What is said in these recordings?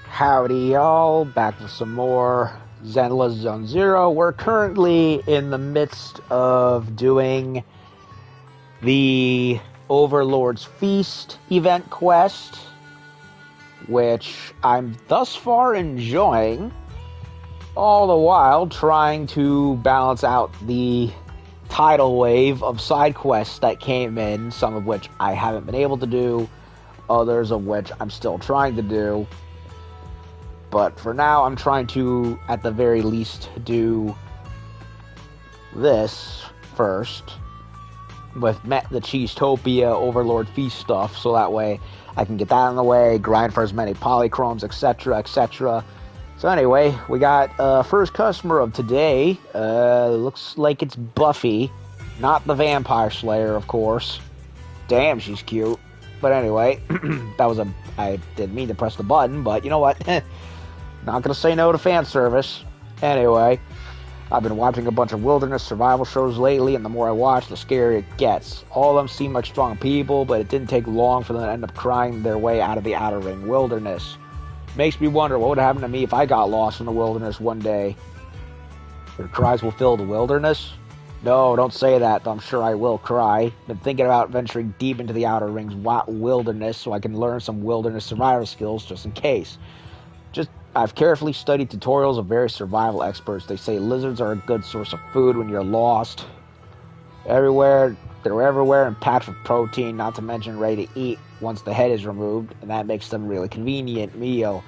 Howdy y'all, back with some more Zenless Zone Zero. We're currently in the midst of doing the Overlord's Feast event quest, which I'm thus far enjoying, all the while trying to balance out the tidal wave of side quests that came in, some of which I haven't been able to do, others of which I'm still trying to do. But for now, I'm trying to, at the very least, do this first with the Cheesetopia Overlord Feast stuff, so that way I can get that out of the way, grind for as many polychromes, etc., etc. So anyway, we got first customer of today. Looks like it's Buffy, not the Vampire Slayer, of course. Damn, she's cute. But anyway, I didn't mean to press the button, but you know what? Not gonna say no to fan service. Anyway, I've been watching a bunch of wilderness survival shows lately, and the more I watch, the scarier it gets. All of them seem like strong people, but it didn't take long for them to end up crying their way out of the outer ring wilderness. Makes me wonder what would happen to me if I got lost in the wilderness one day. Their cries will fill the wilderness? No, don't say that, though I'm sure I will cry. Been thinking about venturing deep into the outer ring's wilderness so I can learn some wilderness survival skills just in case. I've carefully studied tutorials of various survival experts. They say lizards are a good source of food when you're lost. They're everywhere and packed with protein, not to mention ready to eat once the head is removed, and that makes them a really convenient meal.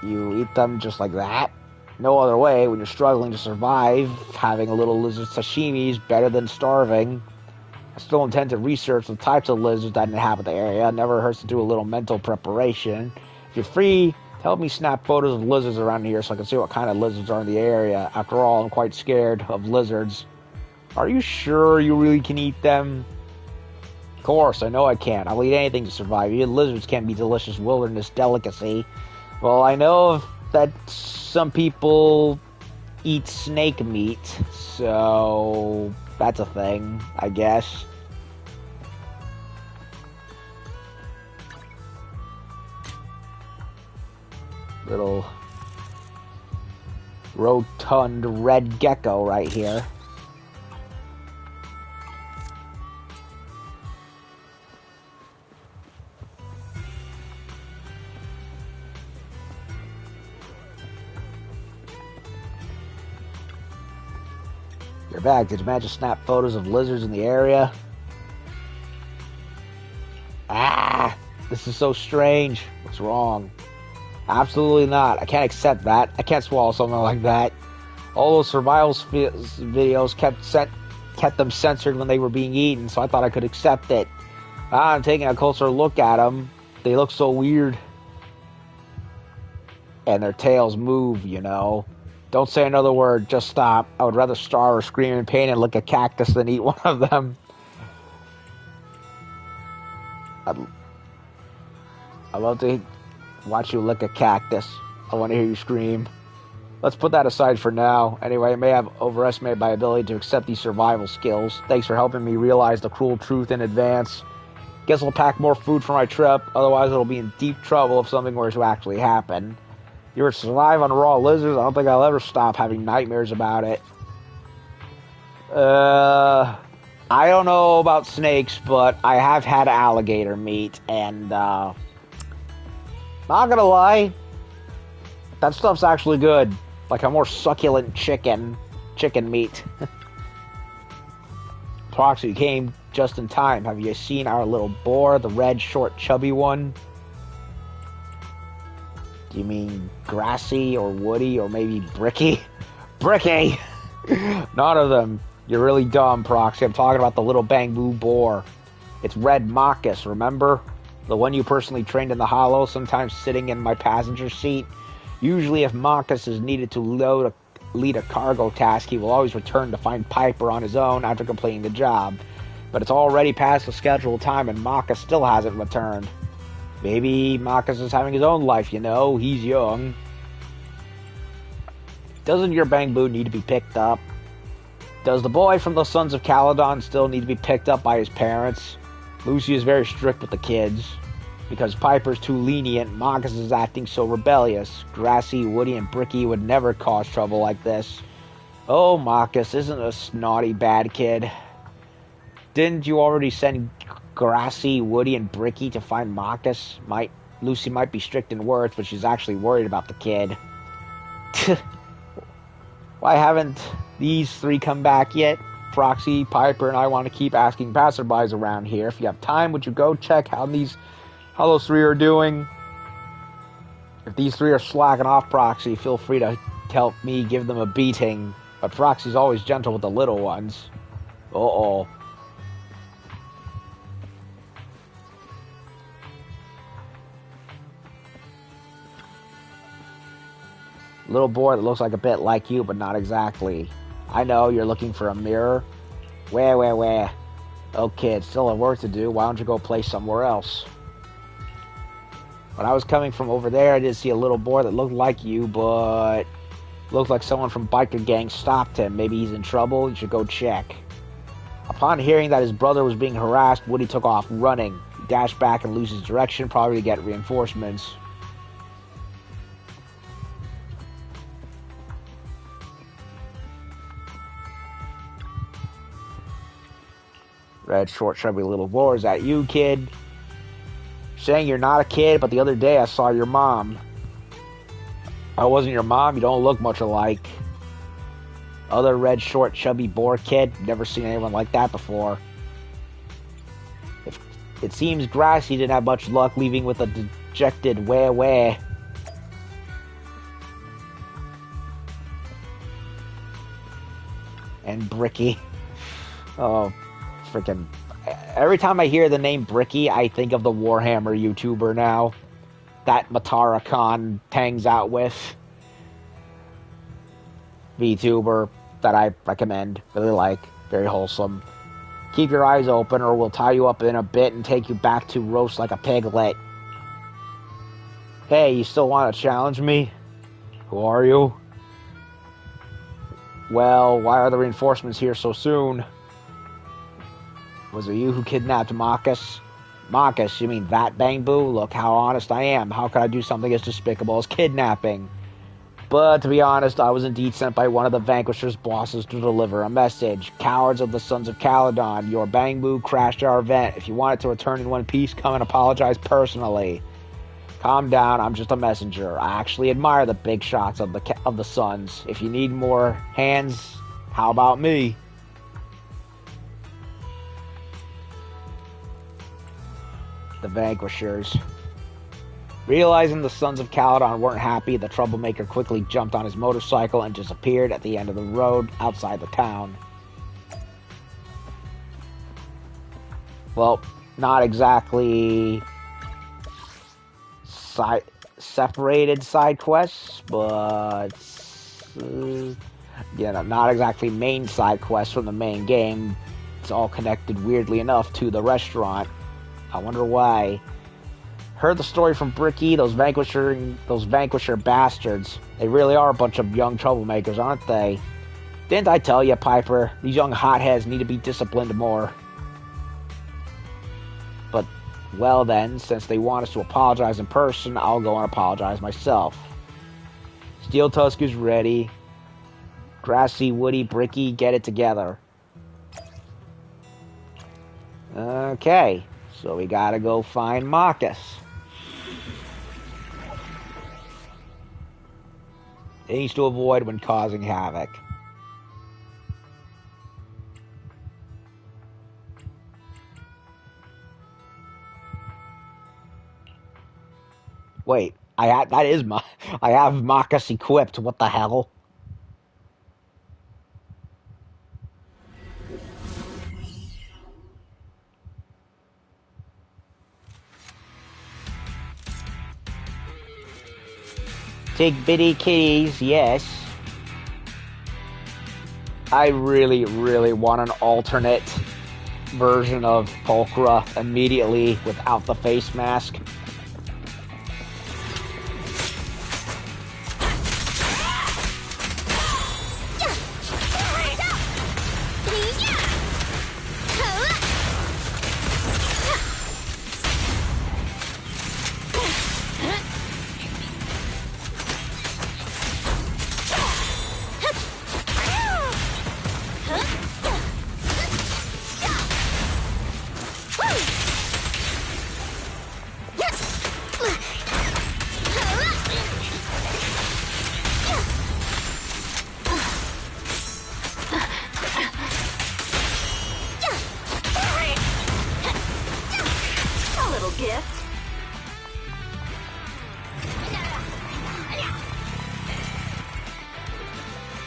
You eat them just like that? No other way. When you're struggling to survive, having a little lizard sashimi is better than starving. I still intend to research the types of lizards that inhabit the area. It never hurts to do a little mental preparation. If you're free, help me snap photos of lizards around here so I can see what kind of lizards are in the area. After all, I'm quite scared of lizards. Are you sure you really can eat them? Of course, I know I can. I'll eat anything to survive. Even lizards can be delicious wilderness delicacy. Well, I know that some people eat snake meat, so that's a thing, I guess. Little rotund red gecko right here. You're back. Did you manage to snap photos of lizards in the area? Ah! This is so strange. What's wrong? Absolutely not. I can't accept that. I can't swallow something like that. All those survival videos kept them censored when they were being eaten, so I thought I could accept it. I'm taking a closer look at them. They look so weird. And their tails move, you know. Don't say another word. Just stop. I would rather starve or scream in pain and lick a cactus than eat one of them. I'd love to watch you lick a cactus. I want to hear you scream. Let's put that aside for now. Anyway, I may have overestimated my ability to accept these survival skills. Thanks for helping me realize the cruel truth in advance. Guess I'll pack more food for my trip, otherwise it'll be in deep trouble if something were to actually happen. You were to survive on raw lizards, I don't think I'll ever stop having nightmares about it. I don't know about snakes, but I have had alligator meat, and not gonna lie, that stuff's actually good. Like a more succulent chicken meat. Proxy came just in time. Have you seen our little boar, the red, short, chubby one? Do you mean grassy or woody or maybe bricky? Bricky! None of them. You're really dumb, Proxy. I'm talking about the little bamboo boar. It's Red Marcus, remember? The one you personally trained in the hollow, sometimes sitting in my passenger seat. Usually if Marcus is needed to lead a cargo task, he will always return to find Piper on his own after completing the job. But it's already past the scheduled time and Marcus still hasn't returned. Maybe Marcus is having his own life, you know. He's young. Doesn't your bamboo need to be picked up? Does the boy from the Sons of Caledon still need to be picked up by his parents? Lucy is very strict with the kids. Because Piper's too lenient, Marcus is acting so rebellious. Grassy, Woody, and Bricky would never cause trouble like this. Oh, Marcus isn't a snotty bad kid. Didn't you already send Grassy, Woody, and Bricky to find Marcus? Lucy might be strict in words, but she's actually worried about the kid. Why haven't these three come back yet? Proxy, Piper, and I want to keep asking passerbys around here. If you have time, would you go check how those three are doing? If these three are slacking off, Proxy, feel free to help me give them a beating. But Proxy's always gentle with the little ones. Uh-oh. Little boy that looks like a bit like you, but not exactly. I know, you're looking for a mirror. Where? Oh, kid, still have work to do. Why don't you go play somewhere else? When I was coming from over there, I did see a little boy that looked like you, but looked like someone from biker gang stopped him. Maybe he's in trouble. You should go check. Upon hearing that his brother was being harassed, Woody took off running. He dashed back and loses direction, probably to get reinforcements. Red, short, chubby little boy. Is that you, kid? Saying you're not a kid, but the other day I saw your mom. I wasn't your mom. You don't look much alike. Other red, short, chubby boar kid. Never seen anyone like that before. It seems Grassy didn't have much luck, leaving with a dejected where. And Bricky. Oh, freaking. Every time I hear the name Bricky, I think of the Warhammer YouTuber now. That Matara Khan hangs out with. VTuber that I recommend, really like, very wholesome. Keep your eyes open or we'll tie you up in a bit and take you back to roast like a piglet. Hey, you still want to challenge me? Who are you? Well, why are the reinforcements here so soon? Was it you who kidnapped Marcus? Marcus, you mean that Bangbu? Look how honest I am. How could I do something as despicable as kidnapping? But to be honest, I was indeed sent by one of the Vanquisher's bosses to deliver a message. Cowards of the Sons of Caledon, your Bangbu crashed our event. If you want it to return in one piece, come and apologize personally. Calm down, I'm just a messenger. I actually admire the big shots of the Sons. If you need more hands, how about me? The Vanquishers. Realizing the Sons of Caledon weren't happy, the troublemaker quickly jumped on his motorcycle and disappeared at the end of the road outside the town. Well, not exactly separated side quests, but not exactly main side quests from the main game. It's all connected weirdly enough to the restaurant. I wonder why. Heard the story from Bricky, those Vanquisher bastards. They really are a bunch of young troublemakers, aren't they? Didn't I tell you, Piper? These young hotheads need to be disciplined more. But, well then, since they want us to apologize in person, I'll go and apologize myself. Steel Tusk is ready. Grassy, Woody, Bricky, get it together. Okay. So we gotta go find Marcus. Things to avoid when causing havoc. Wait, I have Marcus equipped. What the hell? Take bitty kitties, yes. I really, really want an alternate version of Pulchra immediately without the face mask.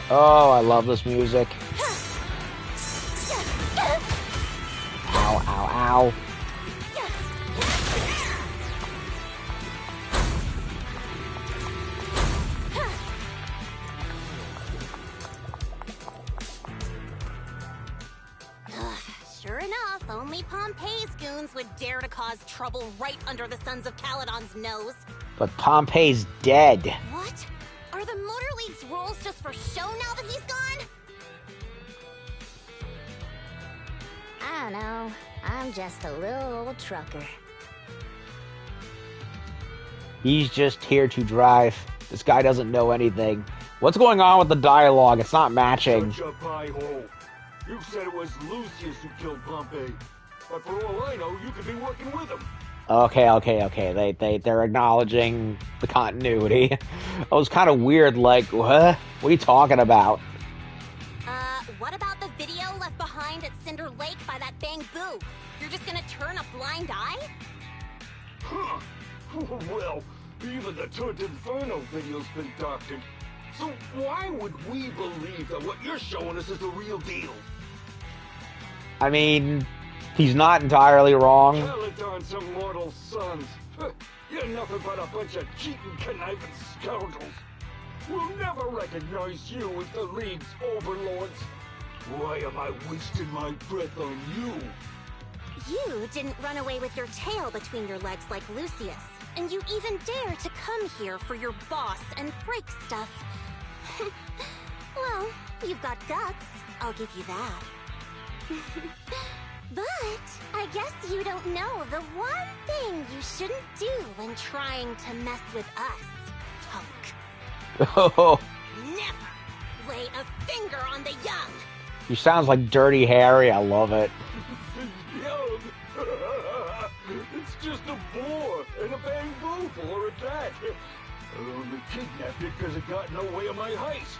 Oh, I love this music. Ow, ow, ow. Sure enough, only Pompeii's goons would dare to cause trouble right under the Sons of Caledon's nose. But Pompeii's dead. What? Are the Motor League's rules just for show now that he's gone? I don't know. I'm just a little old trucker. He's just here to drive. This guy doesn't know anything. What's going on with the dialogue? It's not matching. Shut your pie hole. You said it was Lucius who killed Pompey. But for all I know, you could be working with him. Okay. They're acknowledging the continuity. It was kind of weird, like, what? What are you talking about? What about the video left behind at Cinder Lake by that Bang Boo? You're just gonna turn a blind eye? Huh. Well, even the Tunt Inferno video's been doctored. So why would we believe that what you're showing us is the real deal? I mean, he's not entirely wrong. Caledon's immortal sons. You're nothing but a bunch of cheating, conniving scoundrels. We'll never recognize you as the League's overlords. Why am I wasting my breath on you? You didn't run away with your tail between your legs like Lucius. And you even dare to come here for your boss and break stuff. Well, you've got guts. I'll give you that. But I guess you don't know the one thing you shouldn't do when trying to mess with us, punk. Oh, Never lay a finger on the young. he sounds like Dirty Harry. I love it. Young. It's just a boar and a bamboo boar at that. I only kidnapped it because it got in the way of my heist.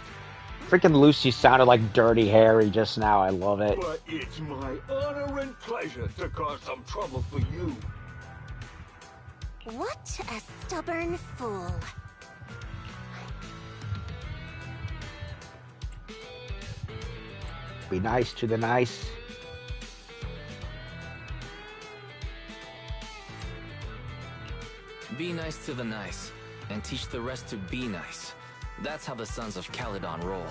Freaking Lucy sounded like Dirty Harry just now. I love it. But it's my honor and pleasure to cause some trouble for you. What a stubborn fool. Be nice to the nice. Be nice to the nice, and teach the rest to be nice. That's how the Sons of Caledon roll.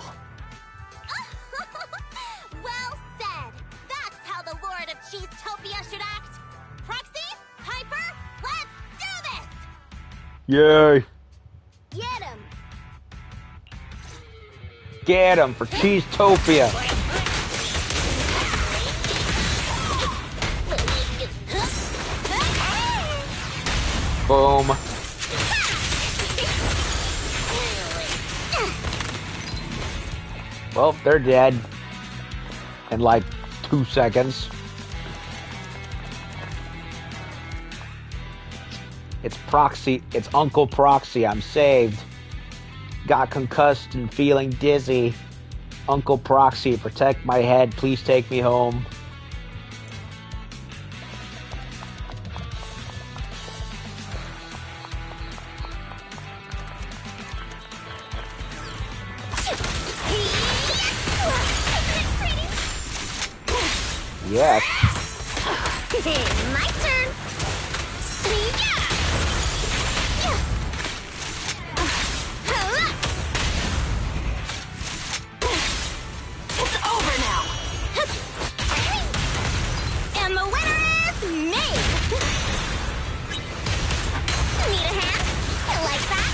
Well said. That's how the Lord of Cheesetopia should act. Proxy, Piper, let's do this. Yay! Get him. Get him for Cheesetopia. Boom. Well, they're dead in like 2 seconds. It's Proxy. It's Uncle Proxy. I'm saved. Got concussed and feeling dizzy. Uncle Proxy, protect my head. Please take me home. Yes. My turn. It's over now. And the winner is me. Need a hand? I like that.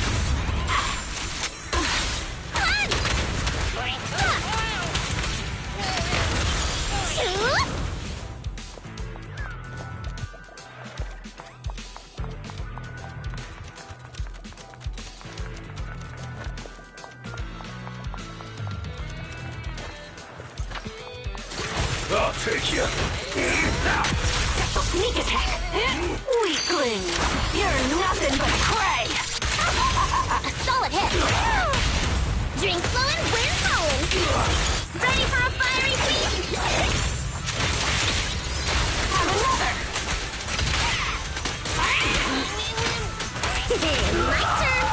I'll take you. Sneak attack! Weakling! You're nothing but prey! A solid hit! Drink flowing, wind flowing! Ready for a fiery feast! Have another! My turn!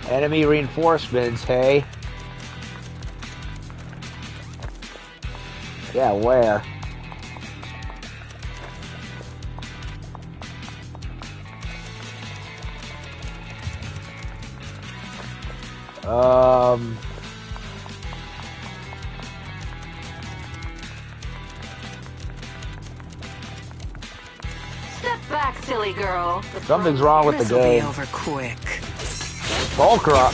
Enemy reinforcements, hey? Yeah, where? Step back, silly girl. Something's wrong with the This'll be game. over quick. Pulchra.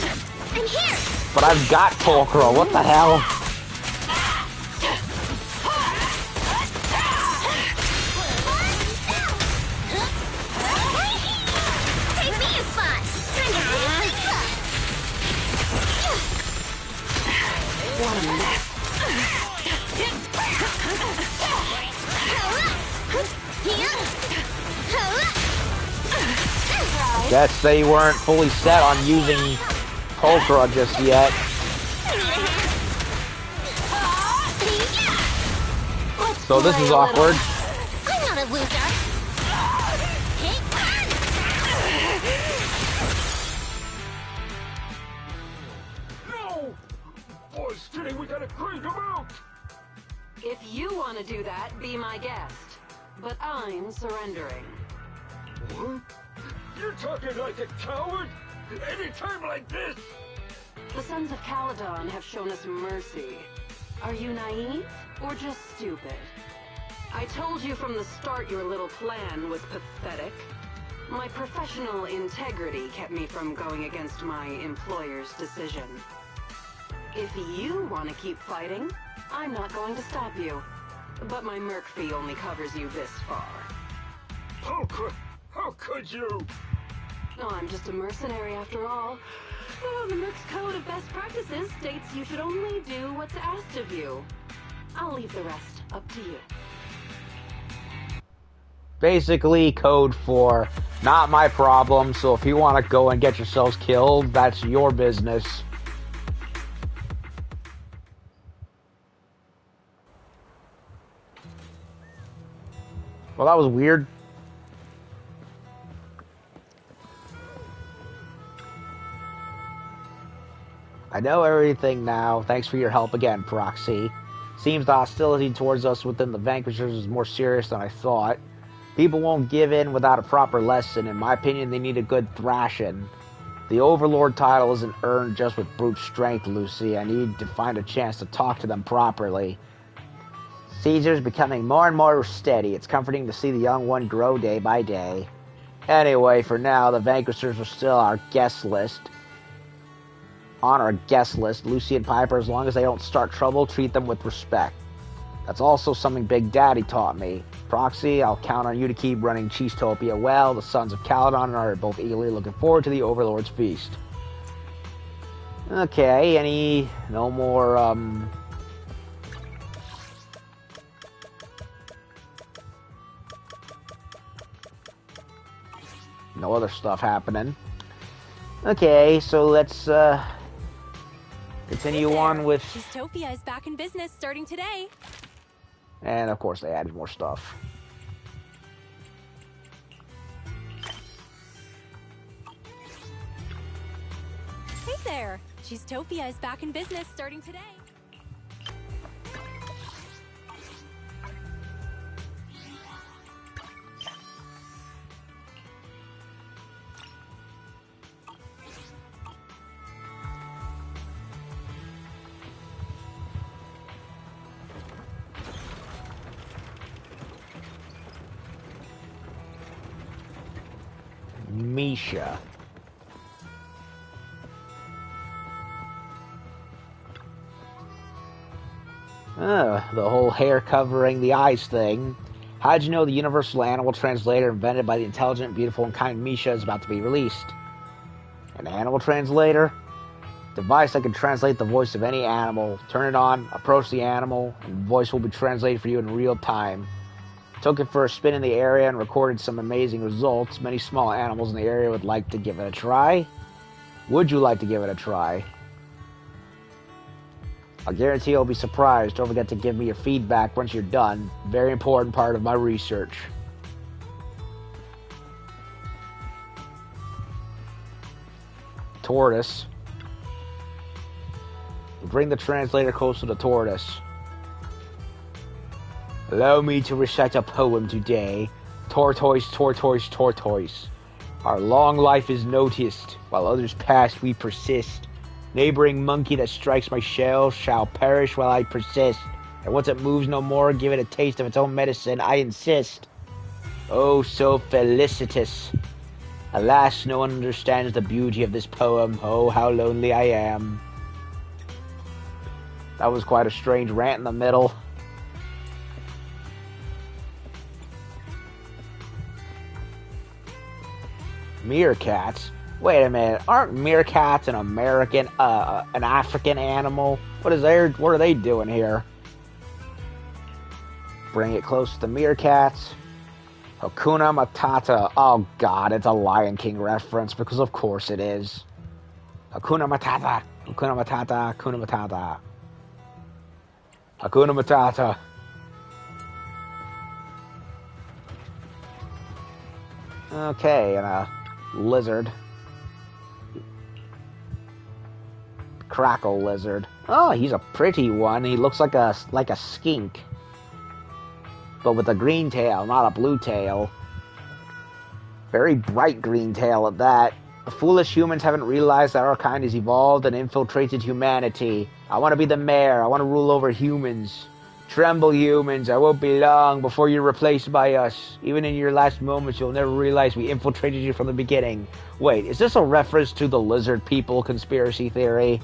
I'm here. But I've got Pulchra. What the hell? Take me a spot. Time to beat things up. What a mess. Guess they weren't fully set on using Pulchra just yet. So this is awkward. I'm not a loser. Take one. No! Boys, Kitty, we gotta clean them out! If you want to do that, be my guest. But I'm surrendering. What? You're talking like a coward? Any time like this? The Sons of Caledon have shown us mercy. Are you naive or just stupid? I told you from the start your little plan was pathetic. My professional integrity kept me from going against my employer's decision. If you want to keep fighting, I'm not going to stop you. But my merc fee only covers you this far. Pulchra, how could you? No, I'm just a mercenary after all. Oh, the Merc's code of best practices states you should only do what's asked of you. I'll leave the rest up to you. Basically, code for not my problem, so if you want to go and get yourselves killed, that's your business. Well, that was weird. I know everything now. Thanks for your help again, Proxy. Seems the hostility towards us within the Vanquishers is more serious than I thought. People won't give in without a proper lesson. In my opinion, they need a good thrashing. The Overlord title isn't earned just with brute strength, Lucy. I need to find a chance to talk to them properly. Caesar's becoming more and more steady. It's comforting to see the young one grow day by day. Anyway, for now, the Vanquishers are still our guest list. On our guest list, Lucy and Piper, as long as they don't start trouble, treat them with respect. That's also something Big Daddy taught me. Proxy, I'll count on you to keep running Cheesetopia well. The Sons of Caledon are both eagerly looking forward to the Overlord's feast. Okay, no more, no other stuff happening. Okay, so let's, continue on with... Cheesetopia is back in business starting today. And, of course, they added more stuff. Hey there! Cheesetopia is back in business starting today. Misha. The whole hair covering the eyes thing. How'd you know the universal animal translator invented by the intelligent, beautiful, and kind Misha is about to be released? An animal translator? Device that can translate the voice of any animal. Turn it on, approach the animal, and the voice will be translated for you in real time. Took it for a spin in the area and recorded some amazing results. Many small animals in the area would like to give it a try. Would you like to give it a try? I guarantee you'll be surprised. Don't forget to give me your feedback once you're done. Very important part of my research. Tortoise. Bring the translator close to the tortoise. Allow me to recite a poem today. Tortoise, tortoise, tortoise. Our long life is noticed, while others past we persist. Neighboring monkey that strikes my shell shall perish while I persist. And once it moves no more, give it a taste of its own medicine, I insist. Oh, so felicitous. Alas, no one understands the beauty of this poem. Oh, how lonely I am. That was quite a strange rant in the middle. Meerkats? Wait a minute, aren't meerkats an an African animal? What are they doing here? Bring it close to the meerkats. Hakuna Matata. Oh god, it's a Lion King reference, because of course it is. Hakuna Matata. Hakuna Matata. Hakuna Matata. Hakuna Matata. Okay, and a lizard. Crackle lizard. Oh, he's a pretty one. He looks like a skink, but with a green tail, not a blue tail. Very bright green tail at that. The foolish humans haven't realized that our kind has evolved and infiltrated humanity. I want to be the mayor. I want to rule over humans. Tremble, humans. I won't be long before you're replaced by us. Even in your last moments, you'll never realize we infiltrated you from the beginning. Wait, is this a reference to the lizard people conspiracy theory?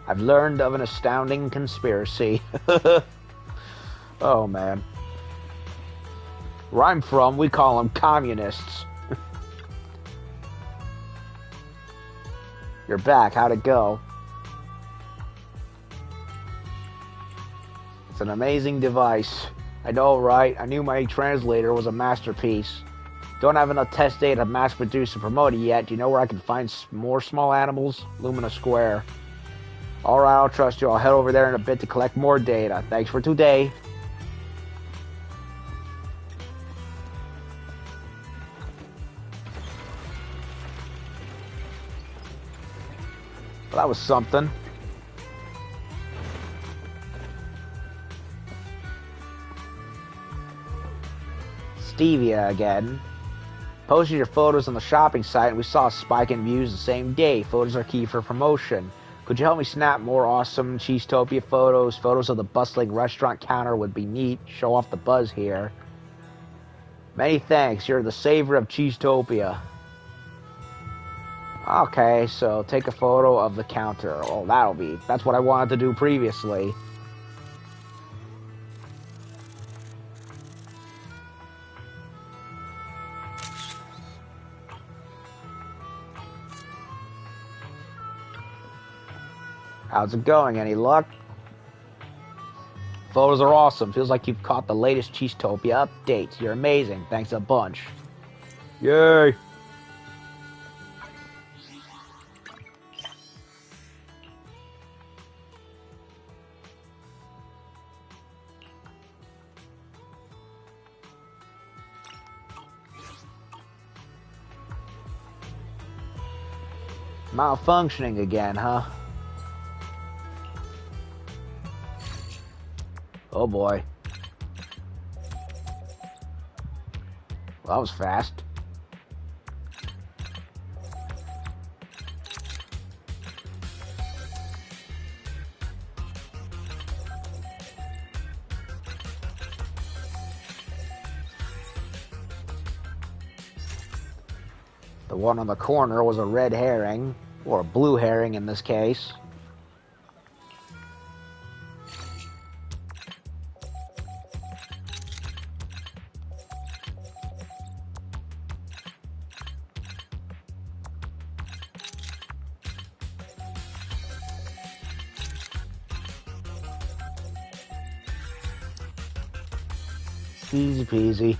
I've learned of an astounding conspiracy. Oh, man. Where I'm from, we call them communists. You're back. How'd it go? It's an amazing device. I know, right? I knew my translator was a masterpiece. Don't have enough test data to mass produce and promote it yet. Do you know where I can find more small animals? Lumina Square. Alright, I'll trust you. I'll head over there in a bit to collect more data. Thanks for today. Well, that was something. Stevia again. Posted your photos on the shopping site and we saw a spike in views the same day. Photos are key for promotion. Could you help me snap more awesome Cheesetopia photos? Photos of the bustling restaurant counter would be neat. Show off the buzz here. Many thanks. You're the savior of Cheesetopia. Okay, so take a photo of the counter. Oh, that's what I wanted to do previously. How's it going? Any luck? Photos are awesome. Feels like you've caught the latest Cheesetopia updates. You're amazing. Thanks a bunch. Yay! Malfunctioning again, huh? Oh boy. Well, that was fast. The one on the corner was a red herring, or a blue herring in this case. Easy peasy.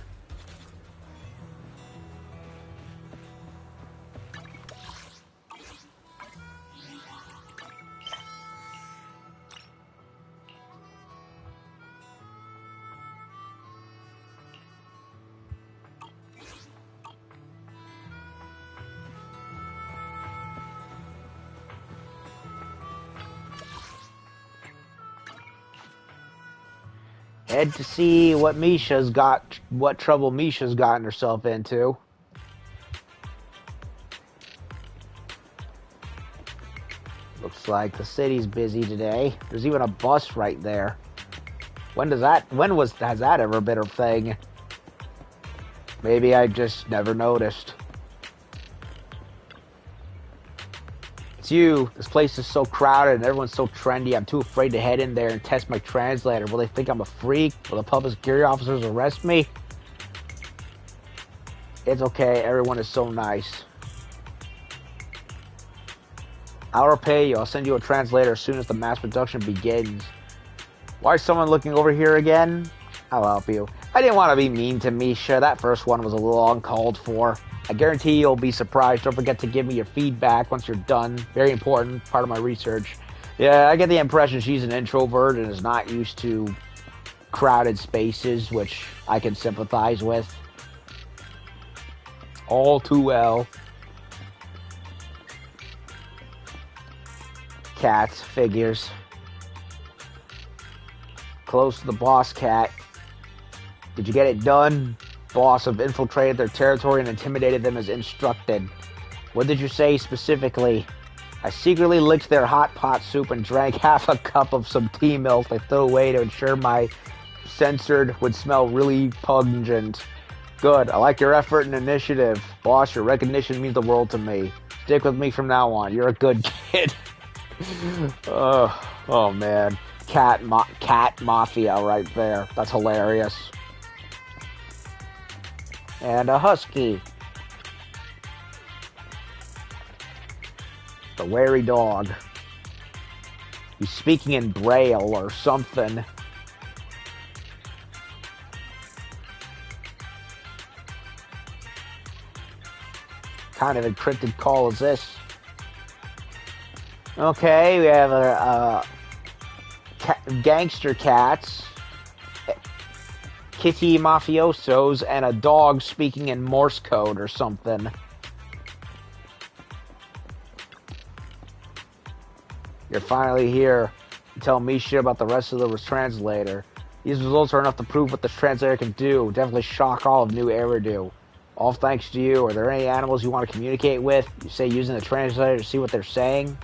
Head to see what what trouble Misha's gotten herself into. Looks like the city's busy today. There's even a bus right there. Has that ever been a thing? Maybe I just never noticed. It's you. This place is so crowded and everyone's so trendy. I'm too afraid to head in there and test my translator. Will they think I'm a freak? Will the public security officers arrest me? It's okay. Everyone is so nice. I'll repay you. I'll send you a translator as soon as the mass production begins. Why is someone looking over here again? I'll help you. I didn't want to be mean to Misha. That first one was a little uncalled for. I guarantee you'll be surprised. Don't forget to give me your feedback once you're done. Very important, part of my research. Yeah, I get the impression she's an introvert and is not used to crowded spaces, which I can sympathize with. All too well. Cats, figures. Close to the boss cat. Did you get it done? Boss have infiltrated their territory and intimidated them as instructed. What did you say specifically? I secretly licked their hot pot soup and drank half a cup of some tea milk they threw away to ensure my censored would smell really pungent. Good, I like your effort and initiative. Boss, your recognition means the world to me. Stick with me from now on. You're a good kid. Oh man. Cat Mafia right there. That's hilarious. And a husky. The wary dog. He's speaking in Braille or something. Kind of encrypted call is this? Okay, we have gangster cats, kitty mafiosos, and a dog speaking in Morse code or something. You're finally here. Tell Misha about the rest of the translator. These results are enough to prove what the translator can do. Definitely shock all of New Eridu. All thanks to you. Are there any animals you want to communicate with? You say using the translator to see what they're saying?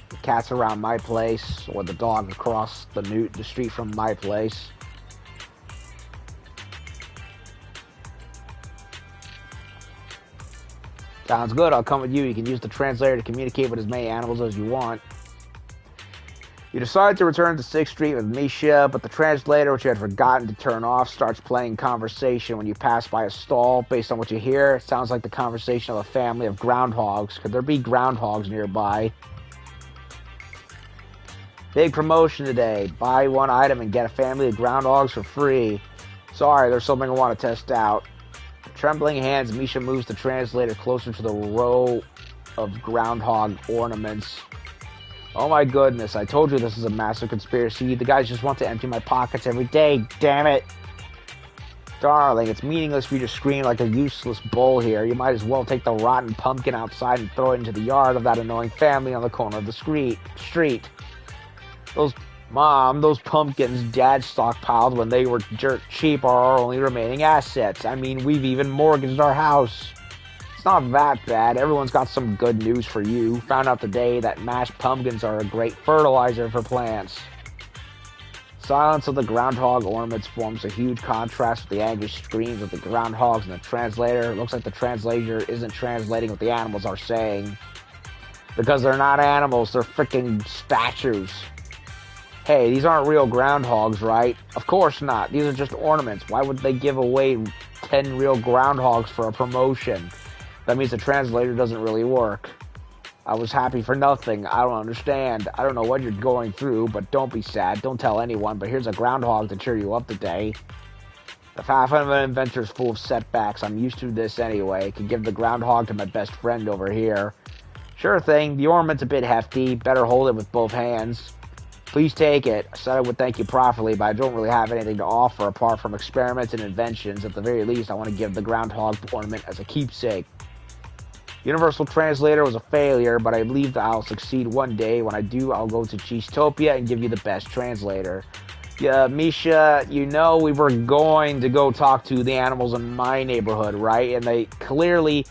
The cat's around my place, or the dog across the street from my place. Sounds good. I'll come with you. You can use the translator to communicate with as many animals as you want. You decide to return to 6th Street with Misha, but the translator, which you had forgotten to turn off, starts playing conversation when you pass by a stall. Based on what you hear, it sounds like the conversation of a family of groundhogs. Could there be groundhogs nearby? Big promotion today. Buy one item and get a family of groundhogs for free. Sorry, there's something I want to test out. With trembling hands, Misha moves the translator closer to the row of groundhog ornaments. Oh my goodness, I told you this is a massive conspiracy. The guys just want to empty my pockets every day, damn it. Darling, it's meaningless for you to scream like a useless bull here. You might as well take the rotten pumpkin outside and throw it into the yard of that annoying family on the corner of the street. Those pumpkins Dad stockpiled when they were dirt cheap are our only remaining assets. I mean, we've even mortgaged our house. It's not that bad. Everyone's got some good news for you. Found out today that mashed pumpkins are a great fertilizer for plants. Silence of the groundhog ornaments forms a huge contrast with the angry screams of the groundhogs and the translator. It looks like the translator isn't translating what the animals are saying. Because they're not animals, they're freaking statues. Hey, these aren't real groundhogs, right? Of course not. These are just ornaments. Why would they give away 10 real groundhogs for a promotion? That means the translator doesn't really work. I was happy for nothing. I don't understand. I don't know what you're going through, but don't be sad. Don't tell anyone, but here's a groundhog to cheer you up today. The path of an adventure is full of setbacks. I'm used to this anyway. I can give the groundhog to my best friend over here. Sure thing. The ornament's a bit hefty. Better hold it with both hands. Please take it. I said I would thank you properly, but I don't really have anything to offer apart from experiments and inventions. At the very least, I want to give the groundhog ornament as a keepsake. Universal Translator was a failure, but I believe that I'll succeed one day. When I do, I'll go to Cheesetopia and give you the best translator. Yeah, Misha, you know we were going to go talk to the animals in my neighborhood, right? And it clearly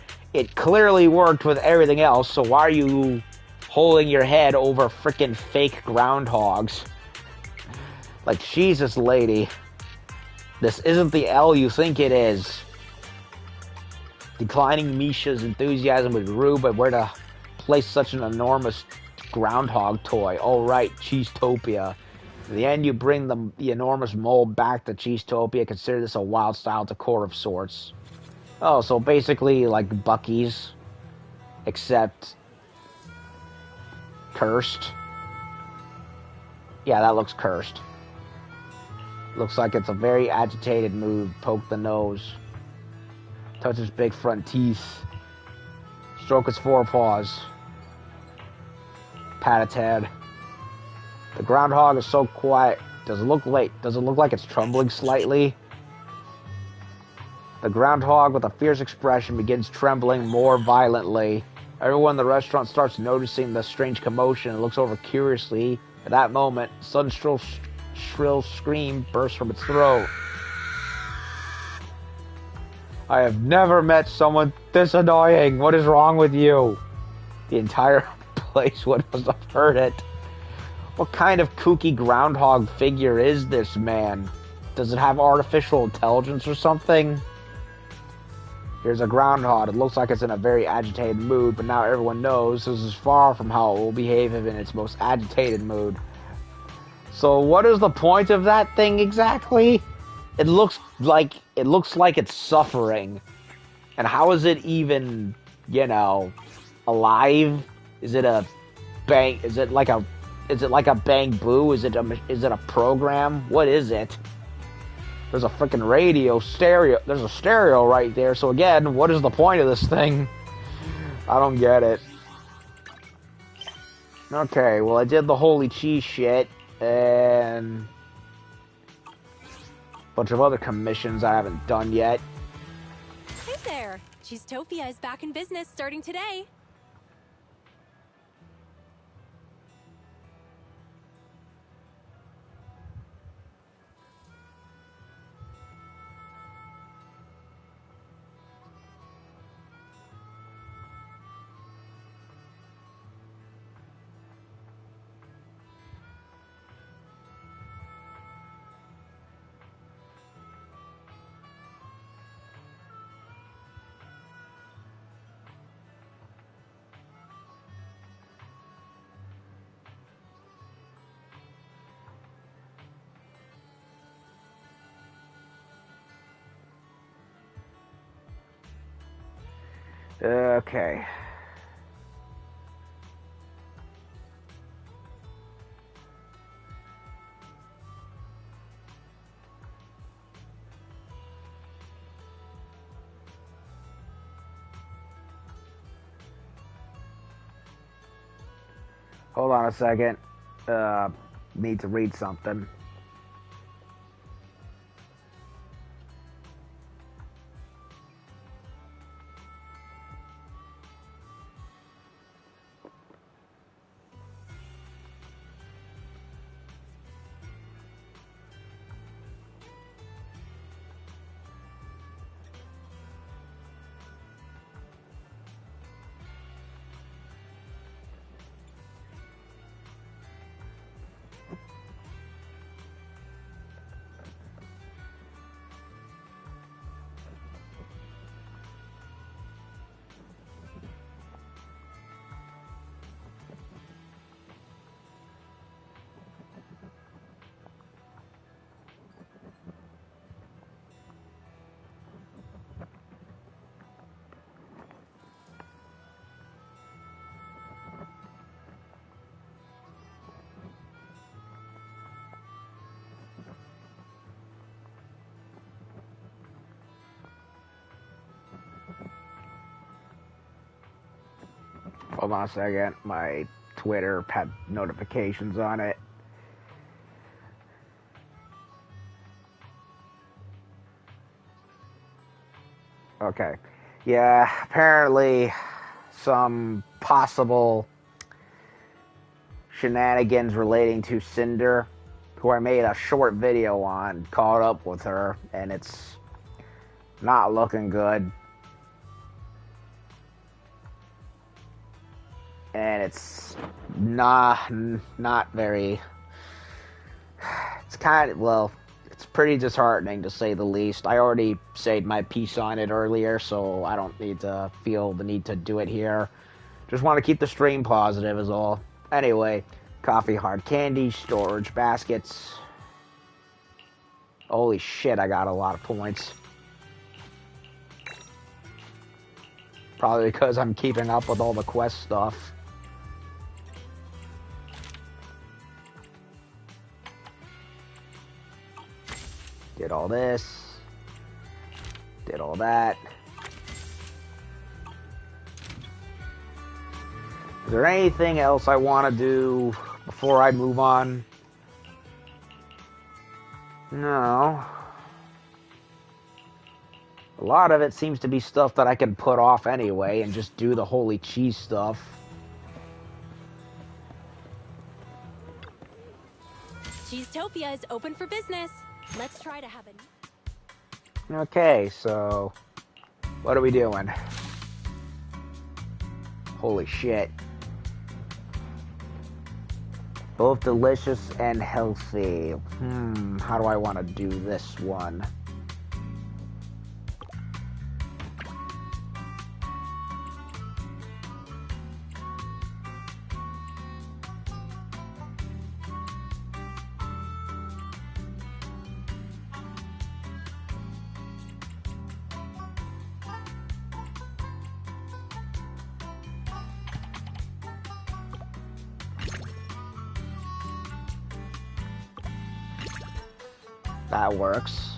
worked with everything else, so why are you holding your head over freaking fake groundhogs? Like, Jesus, lady. This isn't the L you think it is. Declining Misha's enthusiasm was rude, but where to place such an enormous groundhog toy? Oh, right, Cheesetopia. In the end, you bring the enormous mole back to Cheesetopia. Consider this a wild-style decor of sorts. Oh, so basically like Bucky's, except cursed. Yeah, that looks cursed. Looks like it's a very agitated mood. Poke the nose. Touch its big front teeth. Stroke its forepaws. Pat its head. The groundhog is so quiet. Does it look like it's trembling slightly? The groundhog, with a fierce expression, begins trembling more violently. Everyone in the restaurant starts noticing the strange commotion and looks over curiously. At that moment, a sudden shrill scream bursts from its throat. I have never met someone this annoying. What is wrong with you? The entire place would have heard it. What kind of kooky groundhog figure is this, man? Does it have artificial intelligence or something? Here's a groundhog. It looks like it's in a very agitated mood, but now everyone knows this is far from how it will behave in its most agitated mood. So what is the point of that thing exactly? It looks like it's suffering. And how is it even, alive? Is it like a Bang Boo? Is it a program? What is it? There's a freaking radio stereo. There's a stereo right there. So again, what is the point of this thing? I don't get it. Okay, well I did the holy cheese shit and a bunch of other commissions I haven't done yet. Hey there! Cheesetopia is back in business starting today. Okay. Hold on a second. Need to read something. Hold on a second. My Twitter had notifications on it. Okay. Yeah, apparently some possible shenanigans relating to Cinder, who I made a short video on, caught up with her, and it's not looking good. And it's not very, it's kind of, well, it's pretty disheartening to say the least. I already said my piece on it earlier, so I don't need to feel the need to do it here. Just want to keep the stream positive is all. Anyway, coffee, hard candy, storage baskets. Holy shit, I got a lot of points. Probably because I'm keeping up with all the quest stuff. Did all this. Did all that. Is there anything else I want to do before I move on? No. A lot of it seems to be stuff that I can put off anyway and just do the holy cheese stuff. Cheesetopia is open for business. Let's try to have it. Okay, so what are we doing? Holy shit. Both delicious and healthy. How do I want to do this one? That works.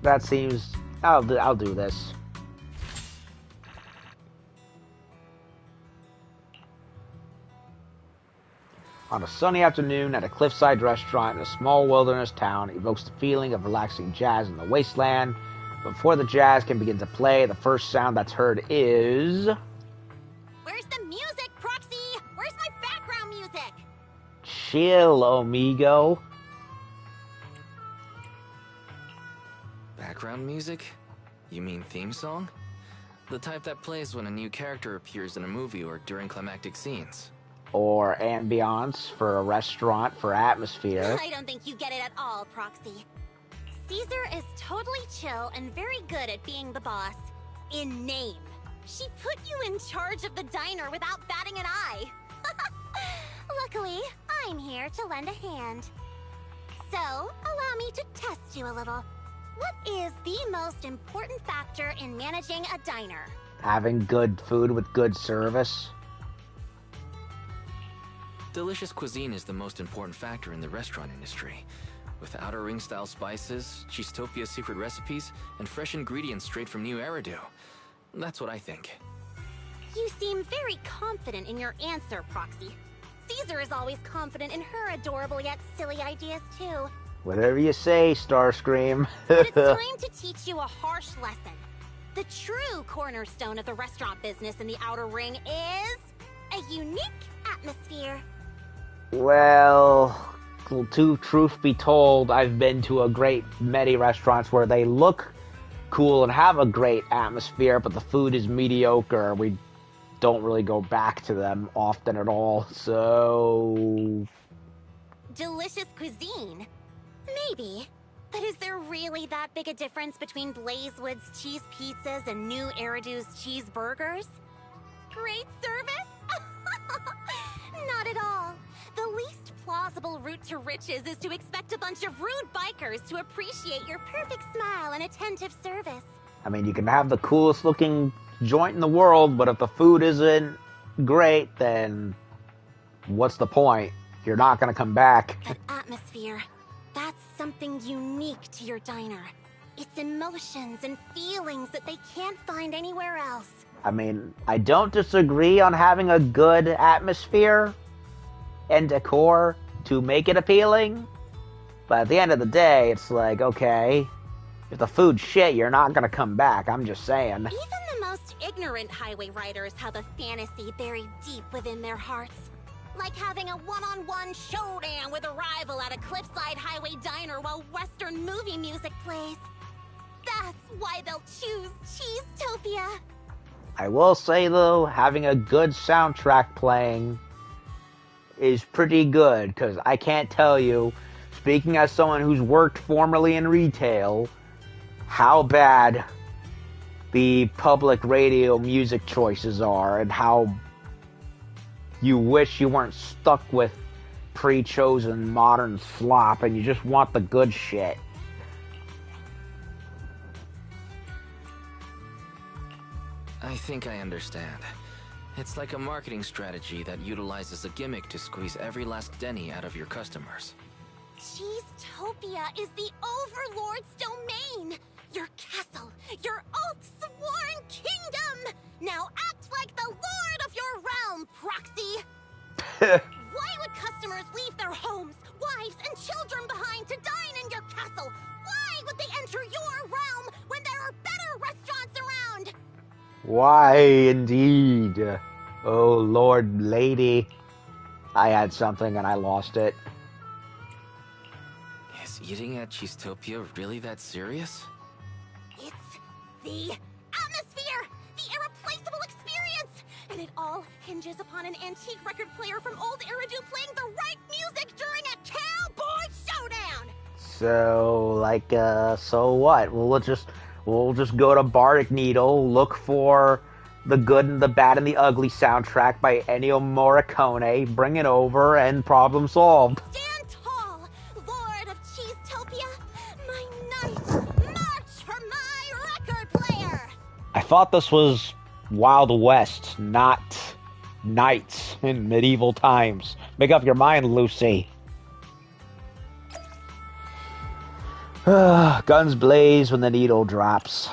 That seems... I'll do this. On a sunny afternoon at a cliffside restaurant in a small wilderness town evokes the feeling of relaxing jazz in the wasteland. Before the jazz can begin to play, the first sound that's heard is... Where's the music, Proxy? Where's my background music? Chill, amigo. Background music? You mean theme song? The type that plays when a new character appears in a movie or during climactic scenes. Or ambiance for a restaurant for atmosphere. I don't think you get it at all, Proxy. Caesar is totally chill and very good at being the boss. In name. She put you in charge of the diner without batting an eye. Luckily, I'm here to lend a hand. So, allow me to test you a little. What is the most important factor in managing a diner? Having good food with good service. Delicious cuisine is the most important factor in the restaurant industry. With outer ring-style spices, Cheesetopia's secret recipes, and fresh ingredients straight from New Eridu. That's what I think. You seem very confident in your answer, Proxy. Caesar is always confident in her adorable yet silly ideas, too. Whatever you say, Starscream. But it's time to teach you a harsh lesson. The true cornerstone of the restaurant business in the Outer Ring is... a unique atmosphere. Well, to truth be told, I've been to a great many restaurants where they look cool and have a great atmosphere, but the food is mediocre. We don't really go back to them often at all, so... Delicious cuisine? Maybe. But is there really that big a difference between Blazewood's cheese pizzas and New Eridu's cheeseburgers? Great service? Not at all. The least plausible route to riches is to expect a bunch of rude bikers to appreciate your perfect smile and attentive service. I mean, you can have the coolest looking joint in the world, but if the food isn't great, then what's the point? You're not gonna come back. That atmosphere, that's something unique to your diner. It's emotions and feelings that they can't find anywhere else. I mean, I don't disagree on having a good atmosphere and decor to make it appealing, but at the end of the day, it's like, okay, if the food's shit, you're not gonna come back, I'm just saying. Even the most ignorant highway riders have a fantasy buried deep within their hearts. Like having a one-on-one showdown with a rival at a cliffside highway diner while Western movie music plays. That's why they'll choose Cheesetopia. I will say, though, having a good soundtrack playing is pretty good, because I can't tell you, speaking as someone who's worked formerly in retail, how bad the public radio music choices are, and how you wish you weren't stuck with pre-chosen modern slop, and you just want the good shit. I think I understand. It's like a marketing strategy that utilizes a gimmick to squeeze every last penny out of your customers. Cheesetopia is the Overlord's domain! Your castle, your oath-sworn kingdom! Now act like the lord of your realm, Proxy! Why would customers leave their homes, wives, and children behind to dine in your castle? Why would they enter your realm when there are better restaurants around? Why, indeed. Oh, Lord Lady. I had something and I lost it. Is eating at Cheesetopia really that serious? It's the atmosphere! The irreplaceable experience! And it all hinges upon an antique record player from old Eridu playing the right music during a cowboy showdown! So, like, so what? We'll just go to Bardic Needle, look for the good and the bad and the ugly soundtrack by Ennio Morricone, bring it over, and problem solved. Stand tall, Lord of Cheesetopia! My knight, march for my record player! I thought this was Wild West, not knights in medieval times. Make up your mind, Lucy. Guns blaze when the needle drops.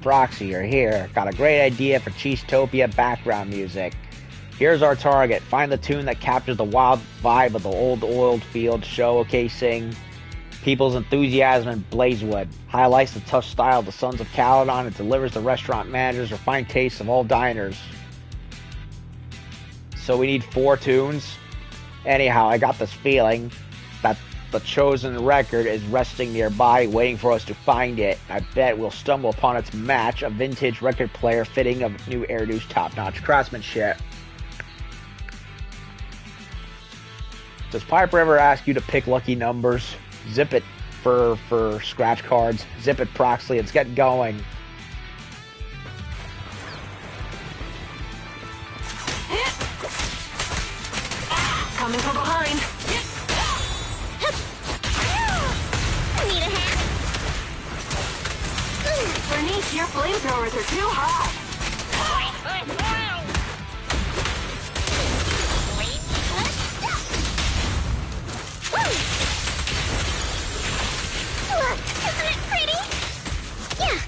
Proxy, you're here. Got a great idea for Cheesetopia background music. Here's our target. Find the tune that captures the wild vibe of the old oiled field, showcasing people's enthusiasm in Blazewood. Highlights the tough style of the Sons of Caledon and delivers the restaurant managers refined tastes of all diners. So we need 4 tunes. Anyhow, I got this feeling that the chosen record is resting nearby, waiting for us to find it. I bet we'll stumble upon its match, a vintage record player fitting of new Eridu's top-notch craftsmanship. Does Piper ever ask you to pick lucky numbers? Zip it for scratch cards. Zip it, Proxy. Let's get going. Coming from behind. Need a hand? Bernice, your flamethrowers are too hot. Look, isn't it pretty? Yeah.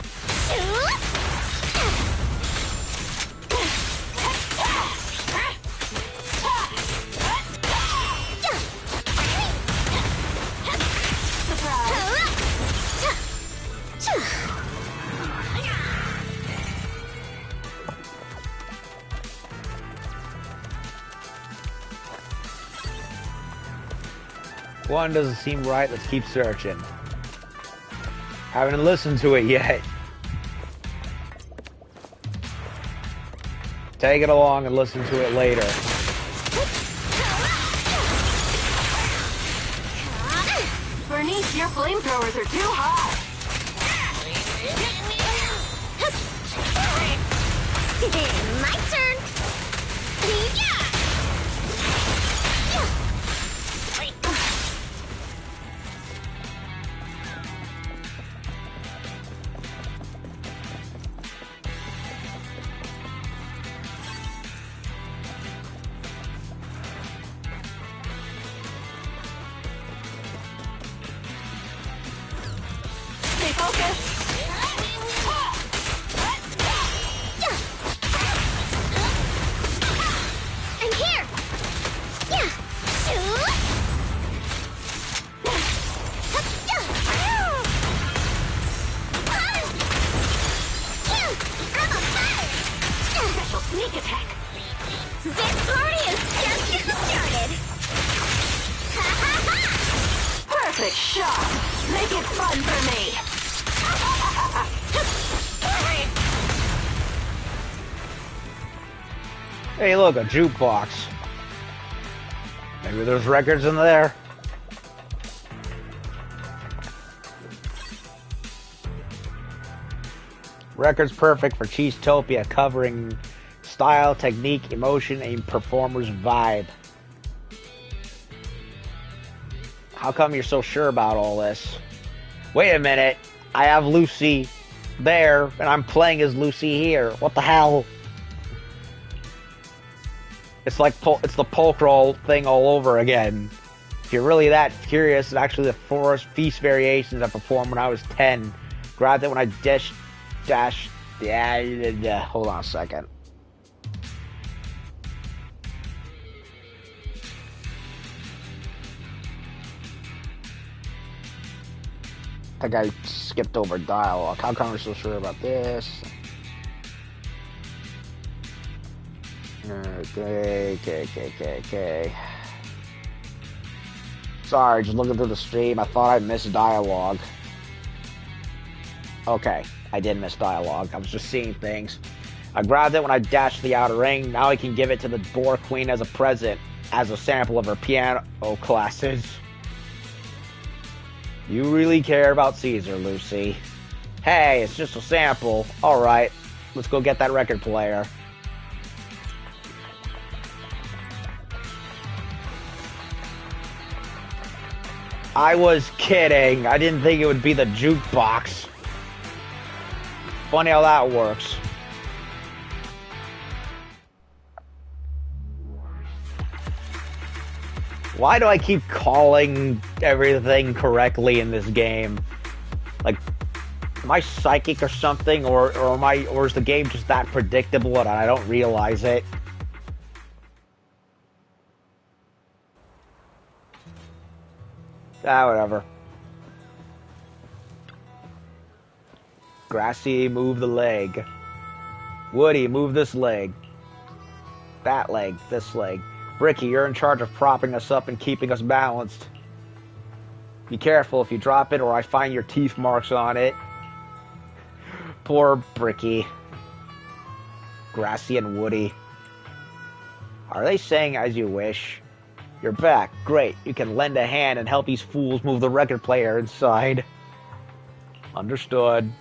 One doesn't seem right. Let's keep searching. Haven't listened to it yet. Take it along and listen to it later. Bernice, your flamethrowers are too hot. My turn. Yeah. Stay focused. I'm here. Yeah. I'm a fire. Special sneak attack. This party is just getting started. Ha ha ha! Perfect shot. Make it fun for me. Hey, look, a jukebox. Maybe there's records in there. Records perfect for Cheesetopia, covering style, technique, emotion, and performer's vibe. How come you're so sure about all this? Wait a minute. I have Lucy there, and I'm playing as Lucy here. What the hell? It's like it's the polk roll thing all over again. If you're really that curious, it's actually the Forest Feast variations I performed when I was 10. Grabbed it when I yeah, hold on a second. I think I skipped over dialogue. How come I'm so sure about this? Okay. Sorry, just looking through the stream. I thought I missed dialogue. Okay, I did miss dialogue. I was just seeing things. I grabbed it when I dashed the outer ring. Now I can give it to the Boar Queen as a present, as a sample of her piano classes. You really care about Caesar, Lucy. Hey, it's just a sample. Alright, let's go get that record player. I was kidding. I didn't think it would be the jukebox. Funny how that works. Why do I keep calling everything correctly in this game? Like, am I psychic or something, or is the game just that predictable and I don't realize it? Whatever. Grassy, move the leg. Woody, move this leg. That leg, this leg. Bricky, you're in charge of propping us up and keeping us balanced. Be careful if you drop it or I find your teeth marks on it. Poor Bricky. Grassy and Woody. Are they saying as you wish? You're back. Great. You can lend a hand and help these fools move the record player inside. Understood.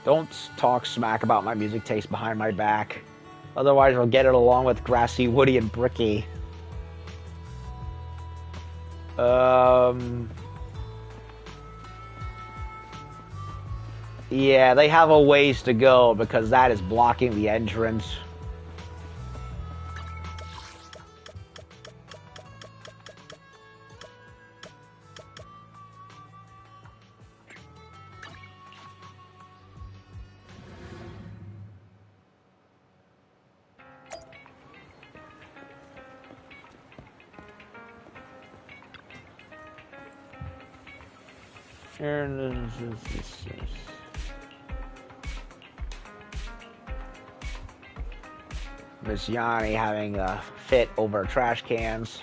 Don't talk smack about my music taste behind my back. Otherwise, I'll get it along with Grassy, Woody, and Bricky. Yeah, they have a ways to go because that is blocking the entrance. Miss Yanni having a fit over trash cans.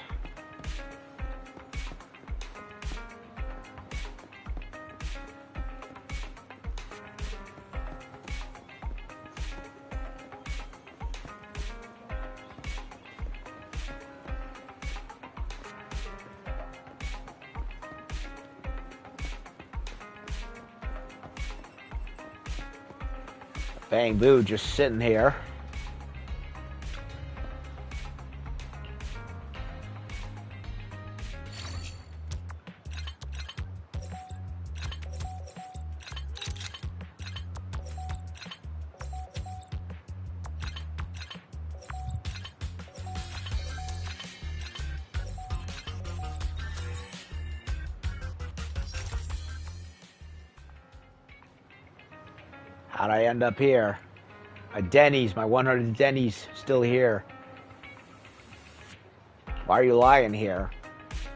Bang Boo just sitting here. How'd I end up here? My Denny's, my 100 Denny's, still here. Why are you lying here?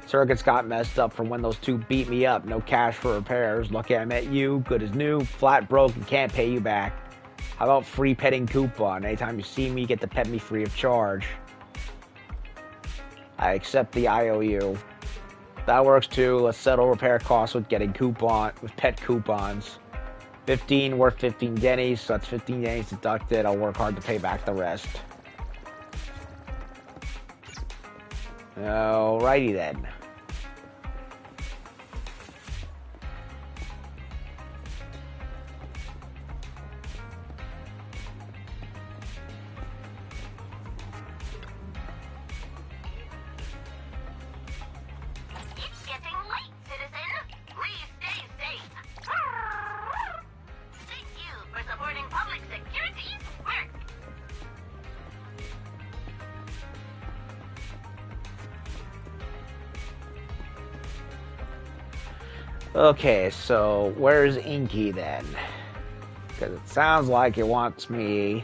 Circuits got messed up from when those two beat me up. No cash for repairs. Lucky I met you. Good as new. Flat broke and can't pay you back. How about free petting coupon? Anytime you see me, get to pet me free of charge. I accept the IOU. That works too. Let's settle repair costs with pet coupons. 15 worth 15 Denny's, so that's 15 Denny's deducted. I'll work hard to pay back the rest. Alrighty then. It's getting late, citizen. Please stay safe. Thank you for supporting public security's work. Okay, so where's Inky then? Because it sounds like it wants me.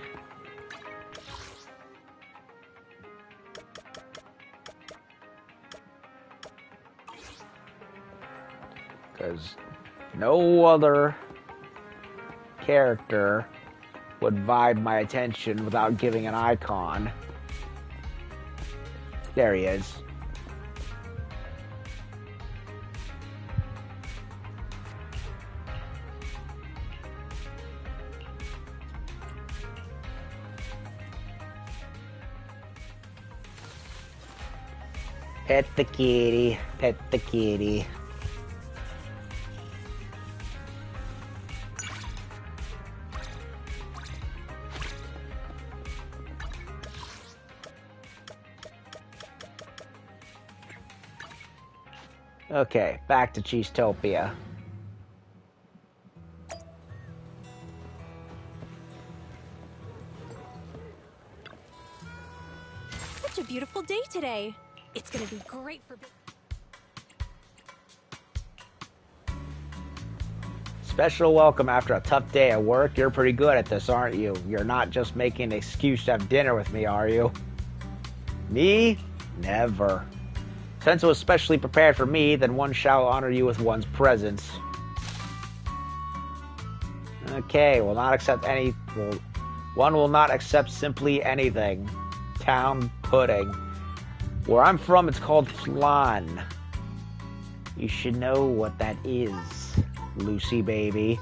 Because no other character would vibe my attention without giving an icon. There he is. Pet the kitty, pet the kitty. Okay, back to Cheesetopia. Such a beautiful day today. It's gonna be great for Special welcome after a tough day at work. You're pretty good at this, aren't you? You're not just making an excuse to have dinner with me, are you? Me? Never. Since it was specially prepared for me, then one shall honor you with one's presence. Okay, will not accept any... one will not accept simply anything. Town pudding. Where I'm from, it's called flan. You should know what that is, Lucy baby.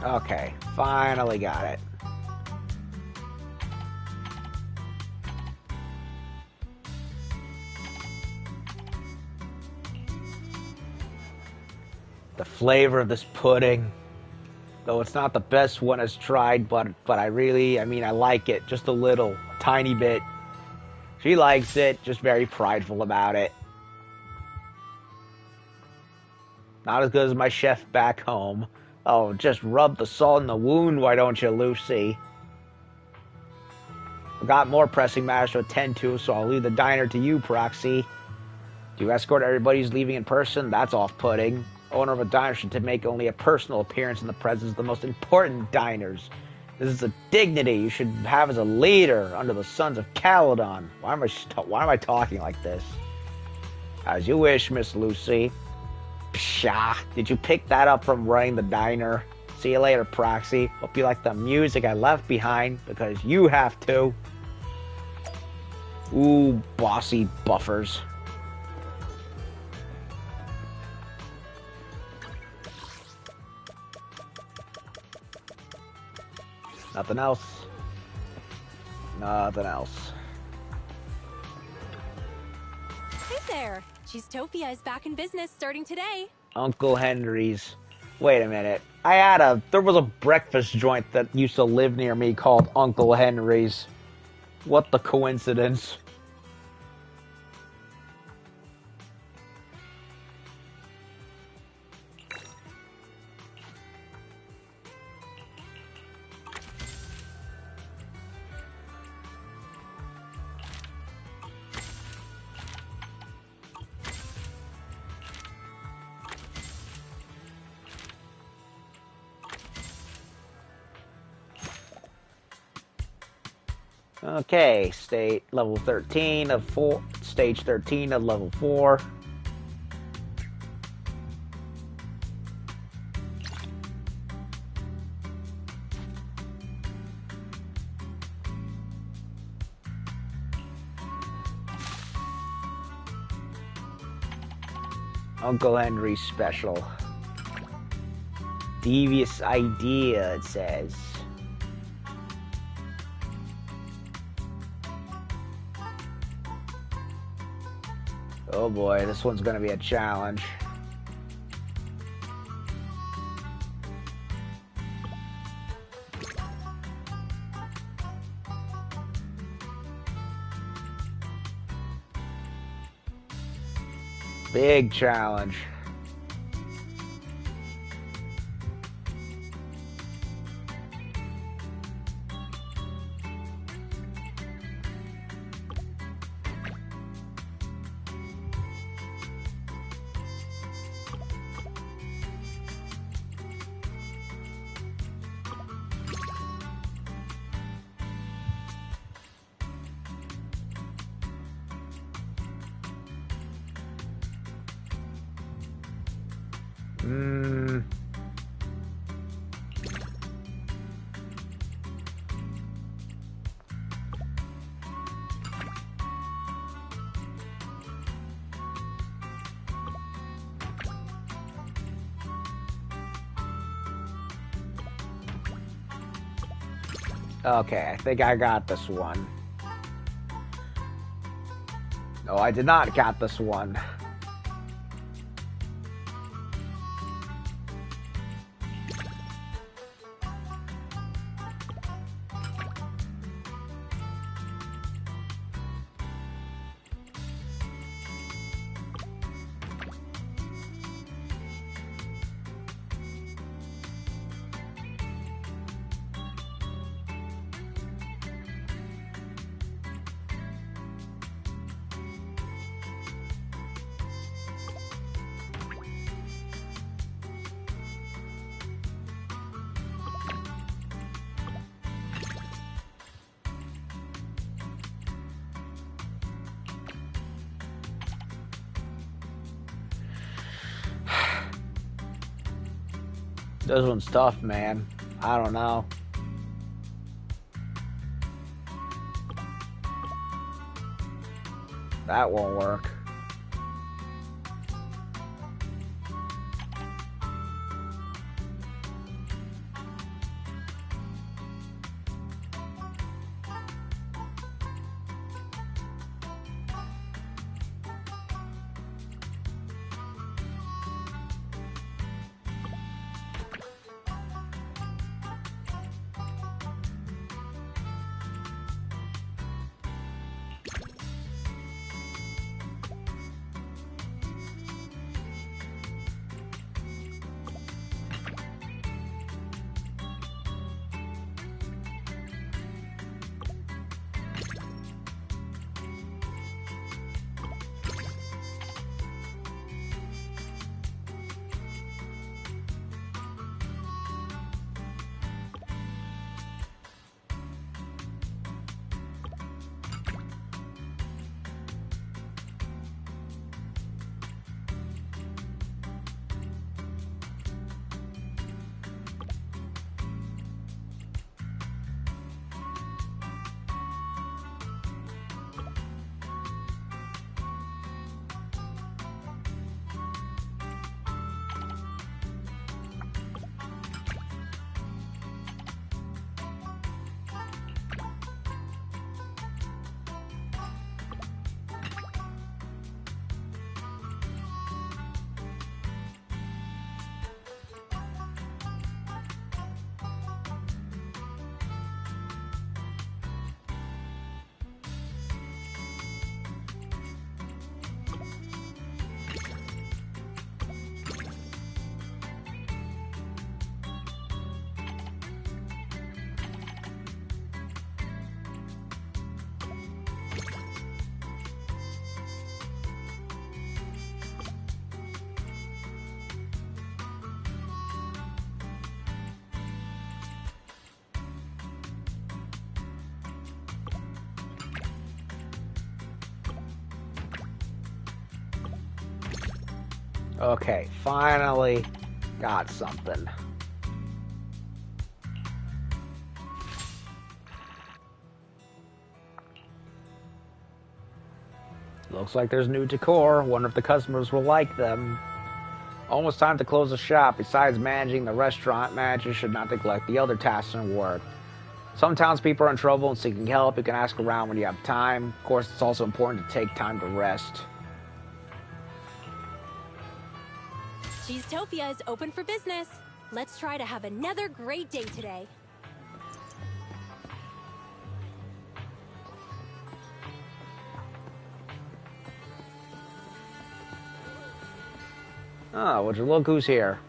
Okay, finally got it. The flavor of this pudding, though it's not the best one I've tried, but I like it just a little, a tiny bit. She likes it, just very prideful about it. Not as good as my chef back home. Oh, just rub the salt in the wound, why don't you, Lucy? I've got more pressing matters to attend to, so I'll leave the diner to you, Proxy. Do you escort everybody who's leaving in person? That's off-putting. Owner of a diner should make only a personal appearance in the presence of the most important diners. This is a dignity you should have as a leader under the Sons of Caledon. Why am I talking like this? As you wish, Miss Lucy. Pshaw. Did you pick that up from running the diner? See you later, Proxy. Hope you like the music I left behind, because you have to. Ooh, bossy buffers. Nothing else. Nothing else. Hey there! Cheesetopia is back in business starting today. Uncle Henry's. Wait a minute. There was a breakfast joint that used to live near me called Uncle Henry's. What the coincidence. Okay, stage level 13 of 4, stage 13 of level 4. Uncle Henry's special. Devious idea, it says. Oh boy, this one's gonna be a challenge. Big challenge. Okay, I think I got this one. No, I did not got this one. This one's tough, man. I don't know. That won't work. Okay, finally got something. Looks like there's new decor. Wonder if the customers will like them. Almost time to close the shop. Besides managing the restaurant, managers should not neglect the other tasks and work. Some townspeople are in trouble and seeking help. You can ask around when you have time. Of course, it's also important to take time to rest. Cheesetopia is open for business. Let's try to have another great day today. Oh, would you look who's here?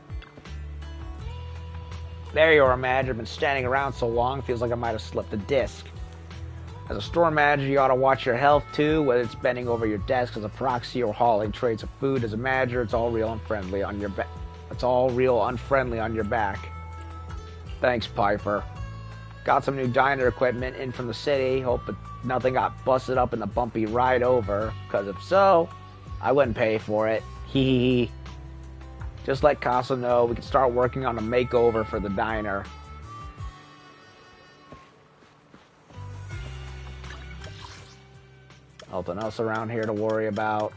There you are, manager. Been standing around so long, feels like I might have slipped a disc. As a store manager, you ought to watch your health too, whether it's bending over your desk as a proxy or hauling trays of food. As a manager, it's all real unfriendly on your back. It's all real unfriendly on your back. Thanks, Piper. Got some new diner equipment in from the city. Hope nothing got busted up in the bumpy ride over, because if so, I wouldn't pay for it. Hee hee hee. Just let Casa know we can start working on a makeover for the diner. Nothing else around here to worry about.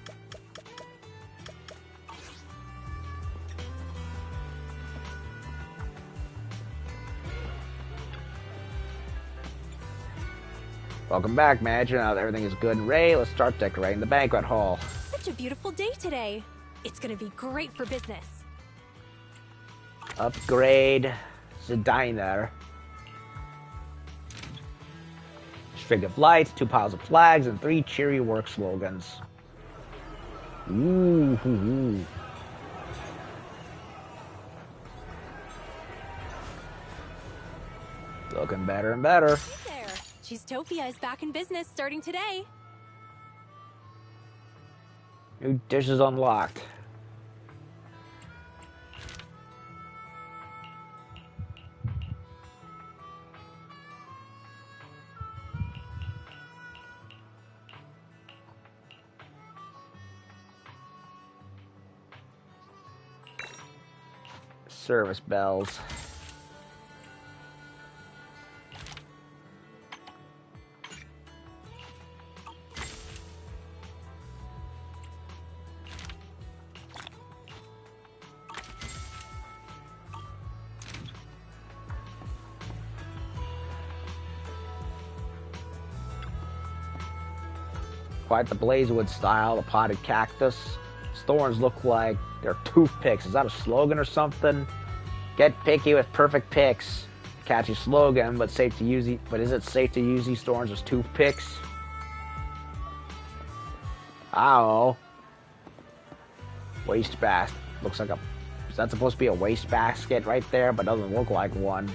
Welcome back, manager. Now that everything is good and ready, let's start decorating the banquet hall. Such a beautiful day today. It's gonna be great for business. Upgrade the diner. String of lights, 2 piles of flags, and 3 cheery work slogans. Ooh. Hoo, hoo. Looking better and better. Hey there. Cheesetopia is back in business starting today. New dishes unlocked. Service bells. Quite the blazewood style, the potted cactus. Its thorns look like they're toothpicks. Is that a slogan or something? Get picky with perfect picks. Catchy slogan, but safe to use. But is it safe to use these thorns as toothpicks? Oh, waste basket. Looks like a. Is that supposed to be a waste basket right there? But doesn't look like one.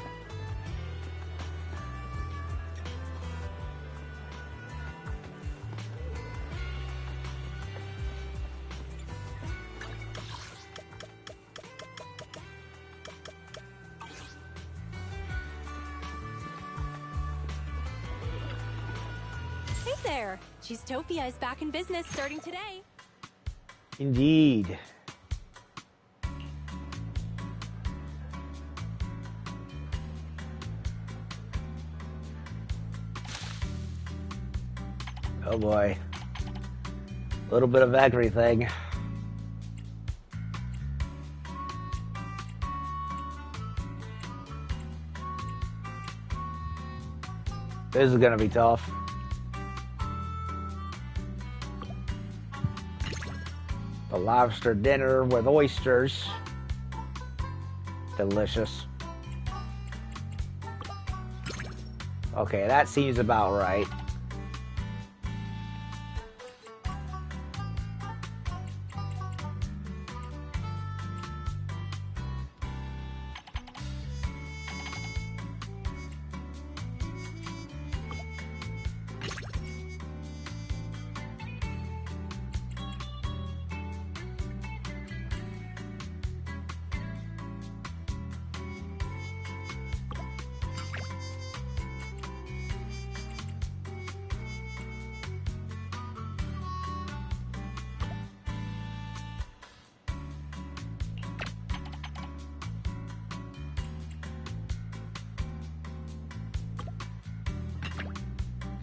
Hey there. Cheesetopia is back in business starting today. Indeed. Oh boy. A little bit of everything. This is gonna be tough. A lobster dinner with oysters. Delicious. Okay, that seems about right.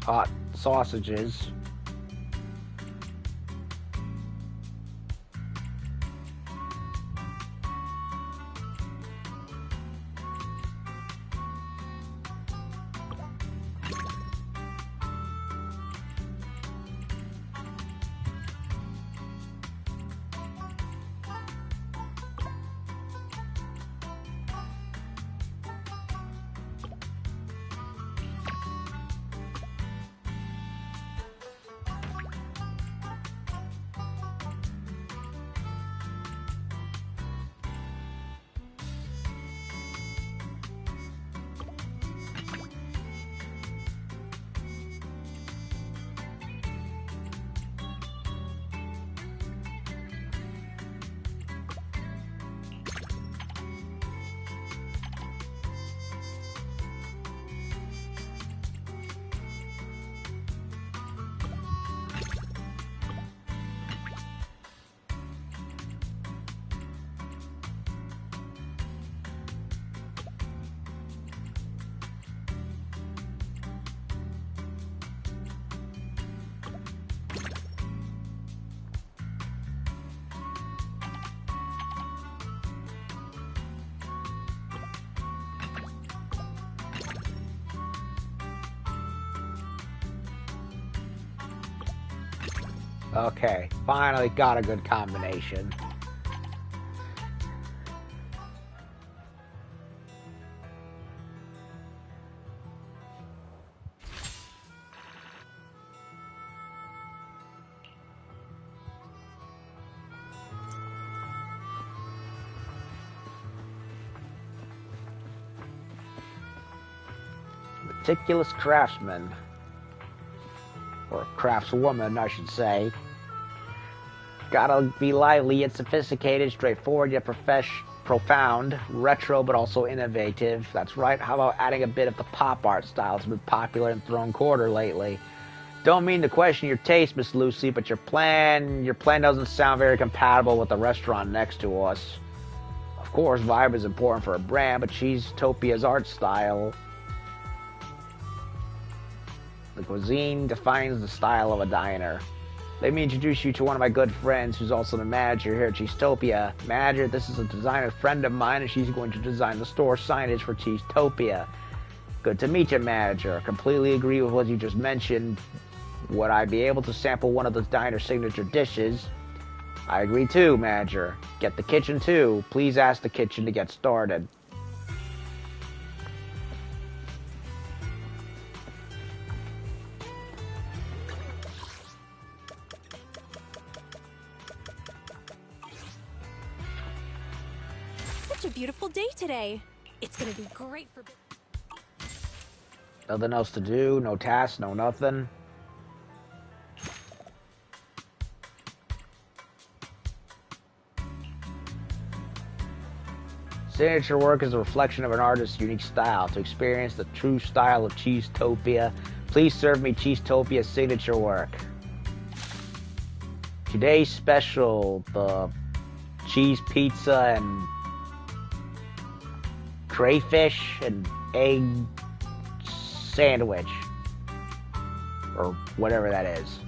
hot sausages. Okay, finally got a good combination. Meticulous craftsman. Or craftswoman, I should say. Gotta be lively yet sophisticated, straightforward yet profound, retro but also innovative. That's right, how about adding a bit of the pop art style that's been popular in Throne Quarter lately? Don't mean to question your taste, Miss Lucy, but your plan doesn't sound very compatible with the restaurant next to us. Of course, vibe is important for a brand, but Cheesetopia's art style. The cuisine defines the style of a diner. Let me introduce you to one of my good friends who's also the manager here at Cheesetopia. Manager, this is a designer friend of mine, and she's going to design the store signage for Cheesetopia. Good to meet you, manager. Completely agree with what you just mentioned. Would I be able to sample one of the diner's signature dishes? I agree too, manager. Get the kitchen too. Please ask the kitchen to get started. Such a beautiful day today. It's gonna be great for... Nothing else to do, no tasks, no nothing. Signature work is a reflection of an artist's unique style. To experience the true style of Cheesetopia, please serve me Cheesetopia's signature work. Today's special, the cheese pizza and crayfish and egg sandwich. Or whatever that is.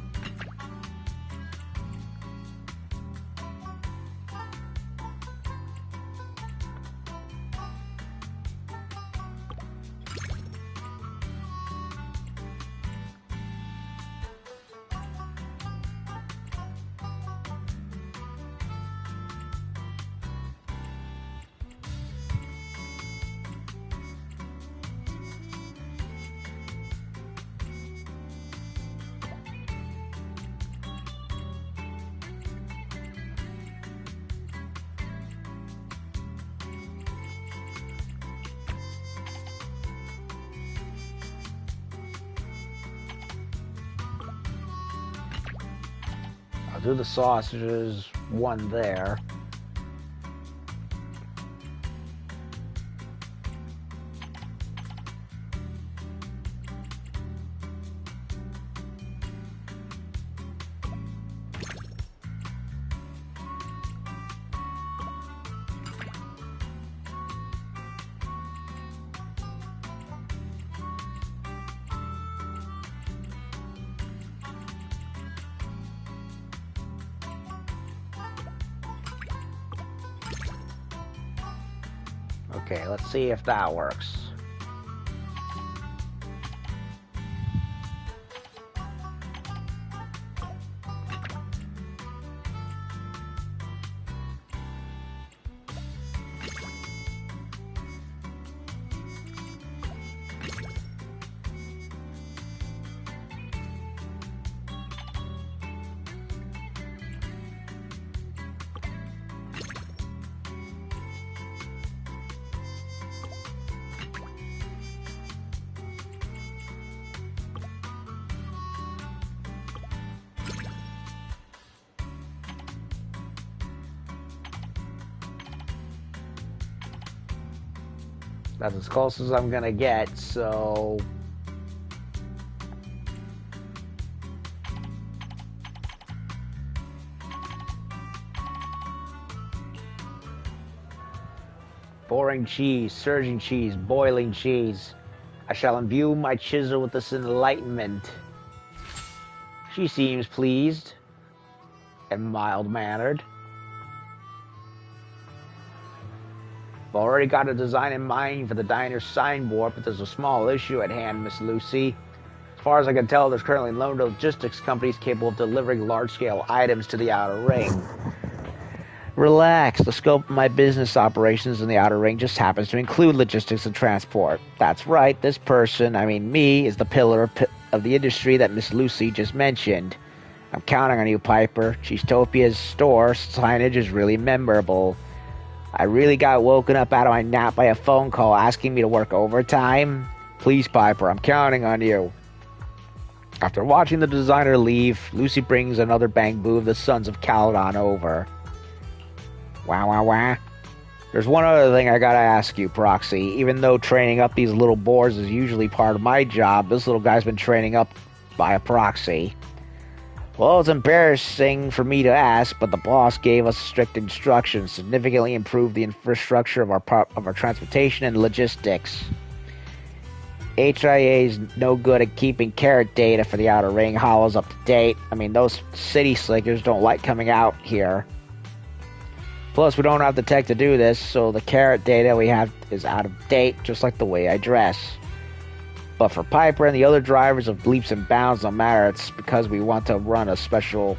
I'll do the sausages, one there. Okay, let's see if that works. That's as close as I'm gonna get, so... Boring cheese, surging cheese, boiling cheese. I shall imbue my chisel with this enlightenment. She seems pleased and mild-mannered. I've already got a design in mind for the diner's signboard, but there's a small issue at hand, Miss Lucy. As far as I can tell, there's currently no logistics companies capable of delivering large-scale items to the Outer Ring. Relax, the scope of my business operations in the Outer Ring just happens to include logistics and transport. That's right, this person, I mean me, is the pillar of the industry that Miss Lucy just mentioned. I'm counting on you, Piper. Cheesetopia's store signage is really memorable. I really got woken up out of my nap by a phone call asking me to work overtime. Please, Piper, I'm counting on you. After watching the designer leave, Lucy brings another bang-boo of the Sons of Caledon over. Wah, wah, wah. There's one other thing I gotta ask you, Proxy. Even though training up these little boars is usually part of my job, this little guy's been training up by a proxy. Well, it's embarrassing for me to ask, but the boss gave us strict instructions to significantly improve the infrastructure of our transportation and logistics. HIA's no good at keeping carrot data for the Outer Ring hollows up to date. I mean, those city slickers don't like coming out here. Plus, we don't have the tech to do this, so the carrot data we have is out of date, just like the way I dress. But for Piper and the other drivers of leaps and bounds, no matter, it's because we want to run a special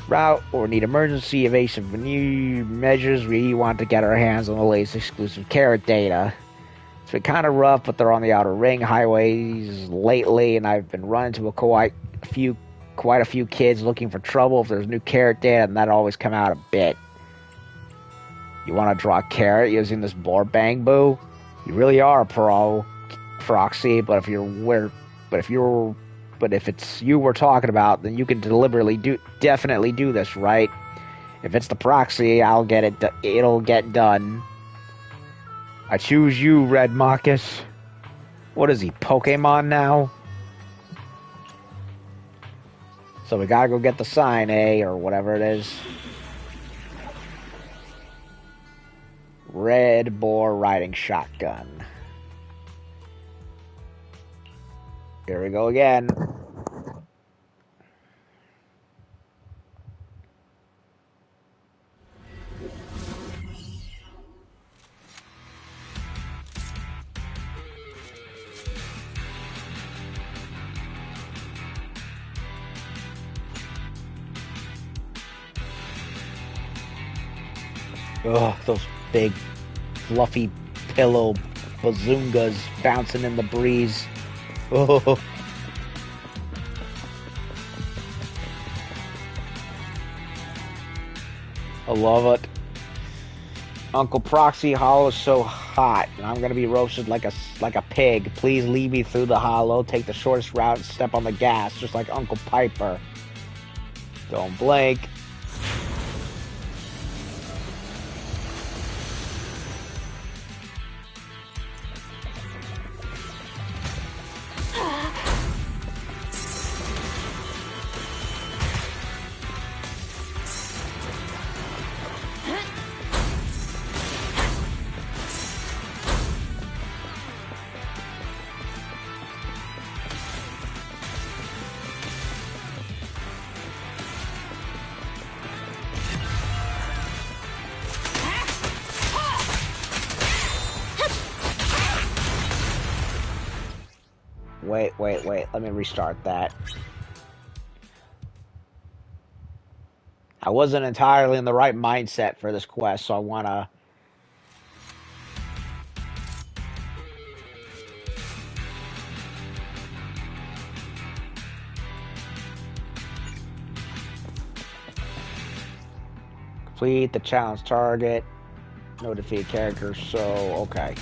route or need emergency evasive new measures, we want to get our hands on the latest exclusive carrot data. It's been kind of rough, but they're on the Outer Ring highways lately, and I've been running into quite a few kids looking for trouble if there's new carrot data, and that always come out a bit. You want to draw a carrot using this boar bang-boo? You really are a pro, Proxy, but if it's you we're talking about, then you can definitely do this, right? If it's the Proxy, it'll get done. I choose you, Red Marcus. What is he, Pokemon now? So we gotta go get the sign, eh? Or whatever it is. Red Boar Riding Shotgun. Here we go again. Ugh, those big, fluffy pillow bazoongas bouncing in the breeze. Oh. I love it. Uncle Proxy, hollow is so hot, and I'm gonna be roasted like a pig. Please lead me through the hollow, take the shortest route, and step on the gas, just like Uncle Piper. Don't blink. Wait. Let me restart that. I wasn't entirely in the right mindset for this quest, so I want to... Complete the challenge target. No defeat characters, so okay.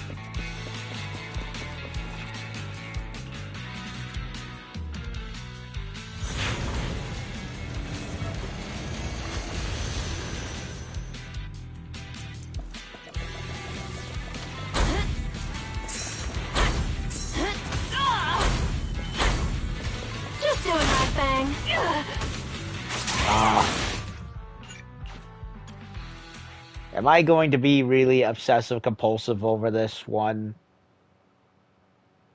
Just doing my thing. Am I going to be really obsessive compulsive over this one?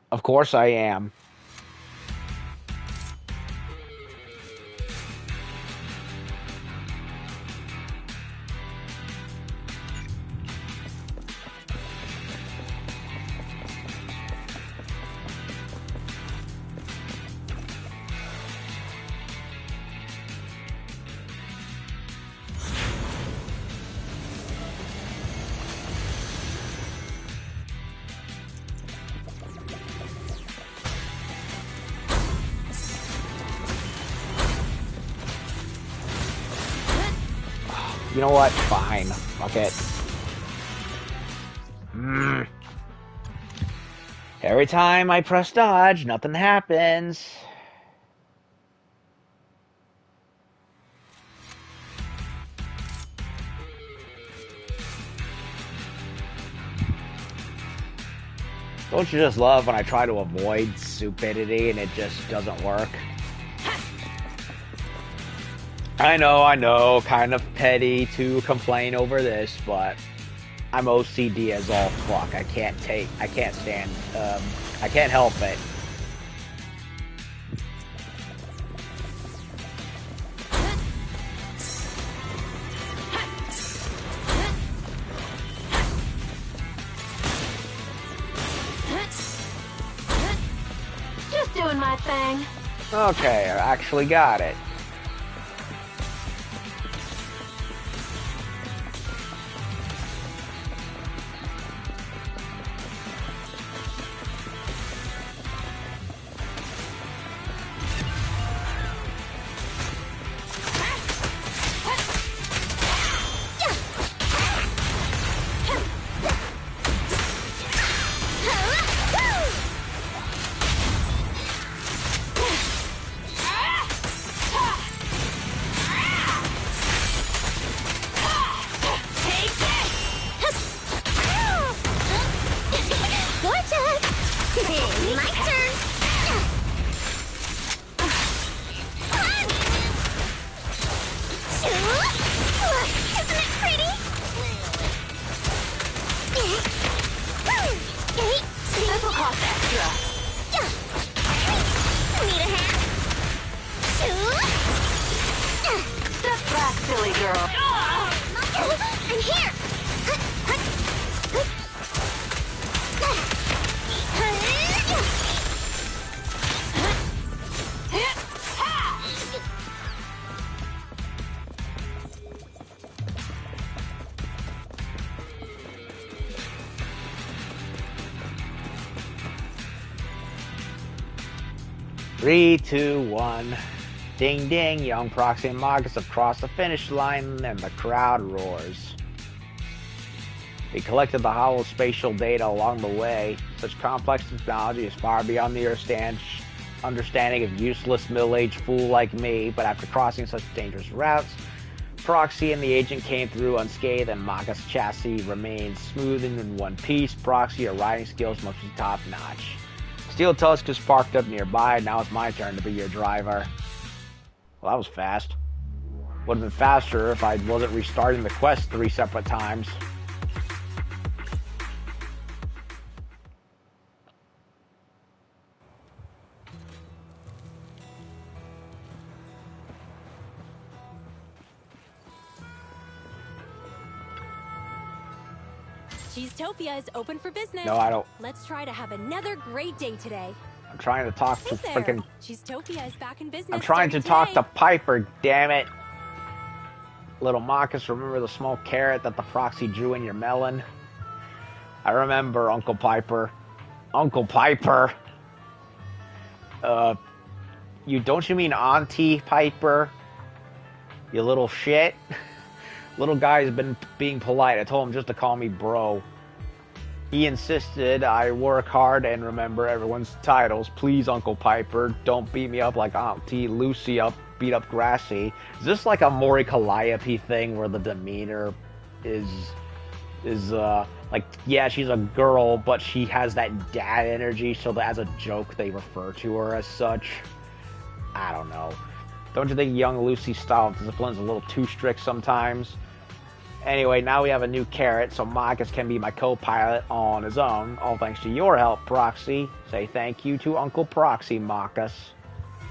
Of course I am. You know what? Fine. Fuck it. Every time I press dodge, nothing happens. Don't you just love when I try to avoid stupidity and it just doesn't work? I know, kind of petty to complain over this, but I'm OCD as all fuck. I can't stand, I can't help it. Just doing my thing. Okay, I actually got it. My turn. Isn't it pretty? This will cost extra. Need a hand? Step back, silly girl. I'm here. Three, two, one. Ding ding, young Proxy and Magus have crossed the finish line and the crowd roars. We collected the hollow spatial data along the way. Such complex technology is far beyond the understanding of useless middle-aged fool like me, but after crossing such dangerous routes, Proxy and the agent came through unscathed and Magus' chassis remains smooth and in one piece. Proxy, your riding skills must be top-notch. Steel Tusk is parked up nearby. Now it's my turn to be your driver. Well, that was fast. Would have been faster if I wasn't restarting the quest 3 separate times. Cheesetopia is open for business. No, I don't. Let's try to have another great day today. I'm trying to talk to Hey there. freaking... Cheesetopia is back in business. I'm trying to starting talk today. to Piper, damn it. Little Marcus, remember the small carrot that the proxy drew in your melon? I remember, Uncle Piper. Uncle Piper. Don't you mean Auntie Piper? You little shit. Little guy's been being polite. I told him just to call me bro. He insisted I work hard and remember everyone's titles. Please, Uncle Piper, don't beat me up like Auntie Lucy beat up Grassy. Is this like a Mori Calliope thing where the demeanor is like, yeah, she's a girl, but she has that dad energy, so that as a joke they refer to her as such? I don't know. Don't you think young Lucy's style of discipline is a little too strict sometimes? Anyway, now we have a new carrot, so Marcus can be my co-pilot on his own. All thanks to your help, Proxy. Say thank you to Uncle Proxy, Marcus.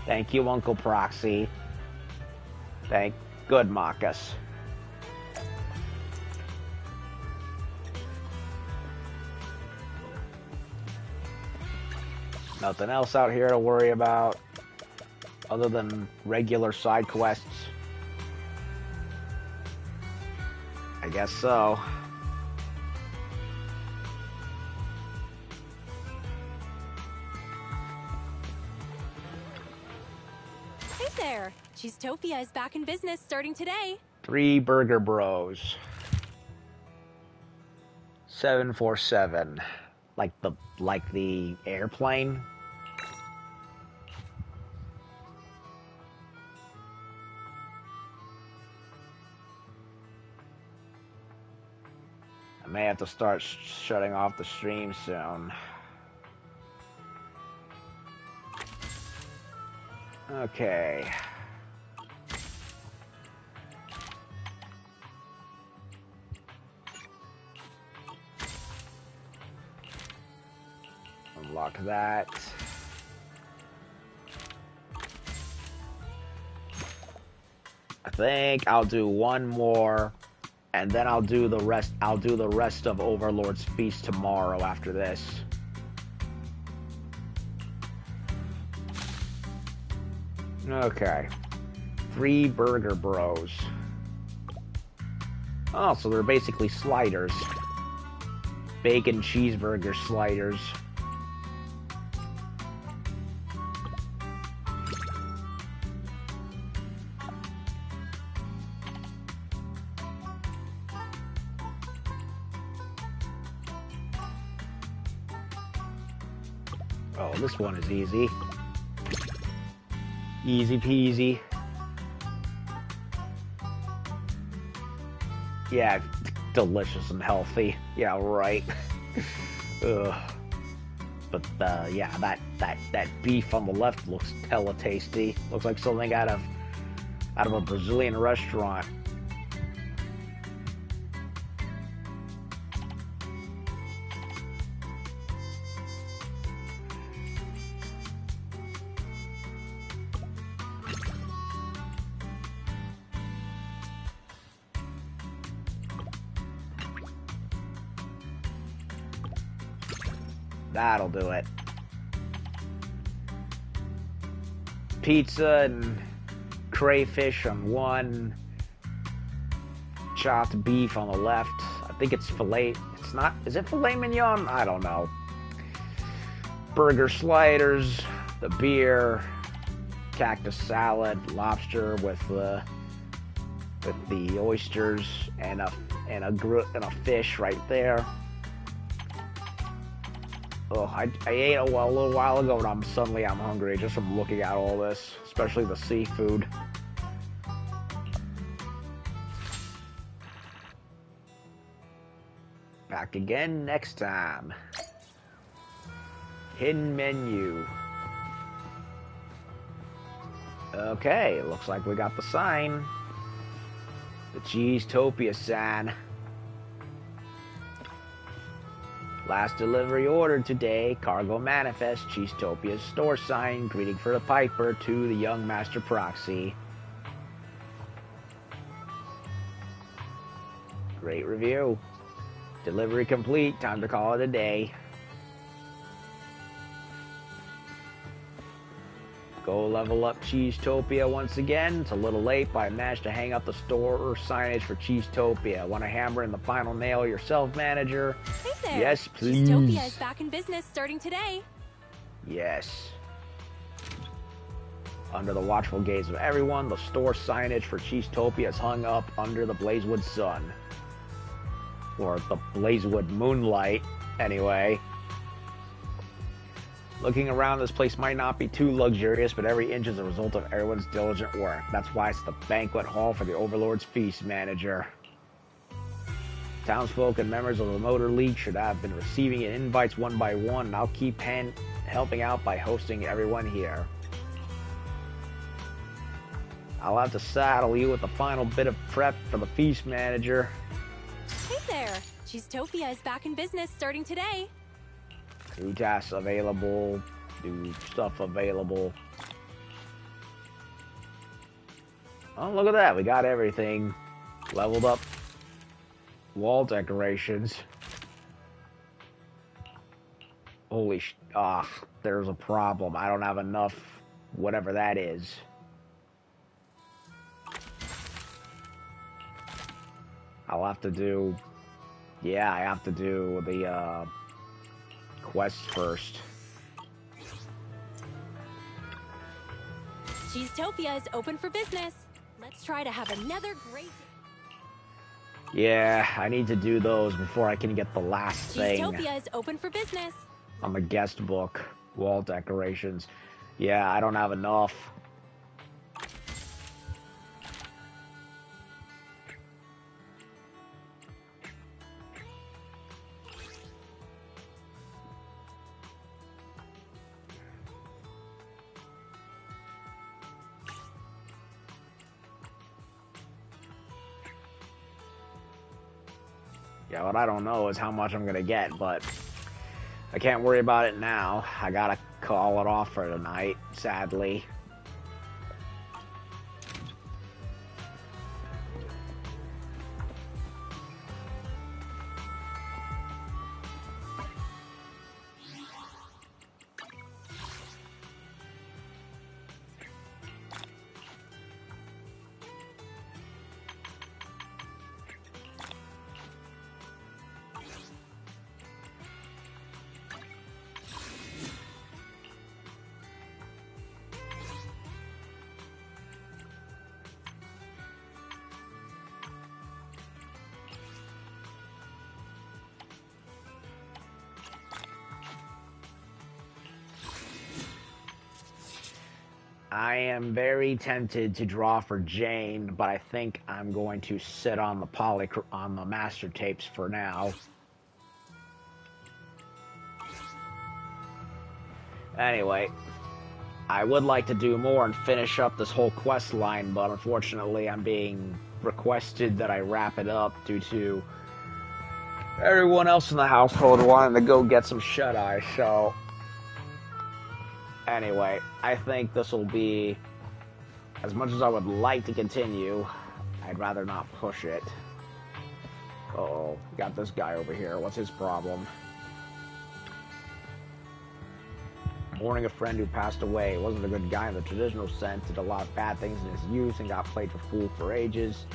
Thank you, Uncle Proxy. Good, Marcus. Nothing else out here to worry about other than regular side quests. I guess so. Hey there. Cheesetopia is back in business starting today. 3 Burger Bros. 747. Like the airplane. I may have to start shutting off the stream soon. Okay. Unlock that. I think I'll do one more, and then I'll do the rest. I'll do the rest of Overlord's Feast tomorrow after this. Okay. 3 Burger Bros. Oh, so they're basically sliders. Bacon cheeseburger sliders. Oh, this one is easy. Easy peasy. Yeah, delicious and healthy. Yeah, right. Ugh. But yeah, that beef on the left looks hella tasty. Looks like something out of a Brazilian restaurant. That'll do it. Pizza and crayfish on one. Chopped beef on the left. I think it's filet. It's not. Is it filet mignon? I don't know. Burger sliders, the beer, cactus salad, lobster with the oysters, and a fish right there. Oh, I ate a little while ago, and I'm hungry just from looking at all this, especially the seafood. Back again next time. Hidden menu. Okay, looks like we got the sign. The Cheesetopia sign. Last delivery ordered today. Cargo manifest. Cheesetopia's store sign. Greeting for the Piper to the young Master Proxy. Great review. Delivery complete. Time to call it a day. Go level up Cheesetopia once again. It's a little late, but I managed to hang up the store signage for Cheesetopia. Want to hammer in the final nail yourself, manager? Hey there. Yes, please. Cheesetopia is back in business starting today. Yes. Under the watchful gaze of everyone, the store signage for Cheesetopia is hung up under the Blazewood sun. Or the Blazewood moonlight, anyway. Looking around, this place might not be too luxurious, but every inch is a result of everyone's diligent work. That's why it's the banquet hall for the Overlord's feast, manager. Townsfolk and members of the Motor League should have been receiving invites one by one, and I'll keep helping out by hosting everyone here. I'll have to saddle you with the final bit of prep for the feast, manager. Hey there. Cheesetopia is back in business starting today. New tasks available. New stuff available. Oh, look at that. We got everything. Leveled up wall decorations. Holy there's a problem. I don't have enough, whatever that is. I'll have to do... Yeah, I have to do the, quest first. Cheesetopia is open for business. Let's try to have another great day. Yeah, I need to do those before I can get the last thing. Cheesetopia is open for business. On the guest book. Wall decorations. Yeah, I don't have enough. Yeah, what I don't know is how much I'm gonna get, but I can't worry about it now. I gotta call it off for tonight, sadly. I am very tempted to draw for Jane, but I think I'm going to sit on the master tapes for now. Anyway, I would like to do more and finish up this whole quest line, but unfortunately I'm being requested that I wrap it up due to everyone else in the household wanting to go get some shut-eye, so... Anyway, I think this will be, as much as I would like to continue, I'd rather not push it. Uh-oh, got this guy over here. What's his problem? Mourning a friend who passed away. Wasn't a good guy in the traditional sense. Did a lot of bad things in his youth and got played for fool for ages.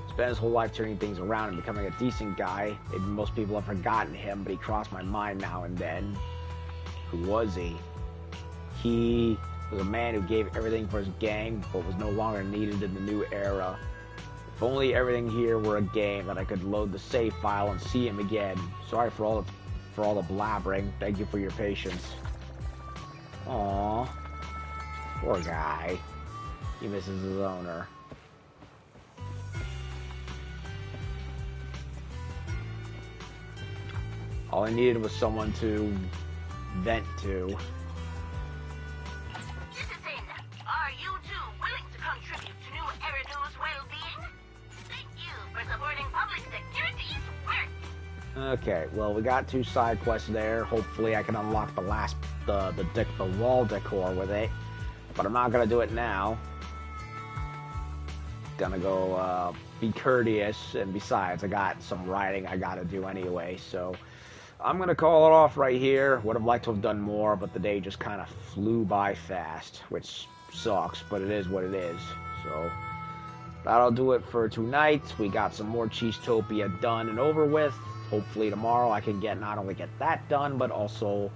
Spent his whole life turning things around and becoming a decent guy. Maybe most people have forgotten him, but he crossed my mind now and then. Who was he? He was a man who gave everything for his gang, but was no longer needed in the new era. If only everything here were a game, that I could load the save file and see him again. Sorry for all the blabbering. Thank you for your patience. Aww. Poor guy. He misses his owner. All I needed was someone to vent to. Are you two willing to contribute to New Erido's well-being? Thank you for supporting public security's work. Okay, well, we got 2 side quests there. Hopefully I can unlock the last, the wall decor with it. But I'm not gonna do it now. Gonna go, be courteous, and besides, I got some writing I gotta do anyway, so... I'm gonna call it off right here. Would have liked to have done more, but the day just kind of flew by fast, which sucks, but it is what it is. So that'll do it for tonight. We got some more Cheesetopia done and over with. Hopefully tomorrow I can not only get that done, but also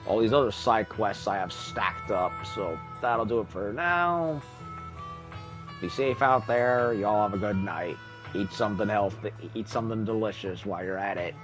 all these other side quests I have stacked up. So that'll do it for now. Be safe out there. Y'all have a good night. Eat something healthy. Eat something delicious while you're at it.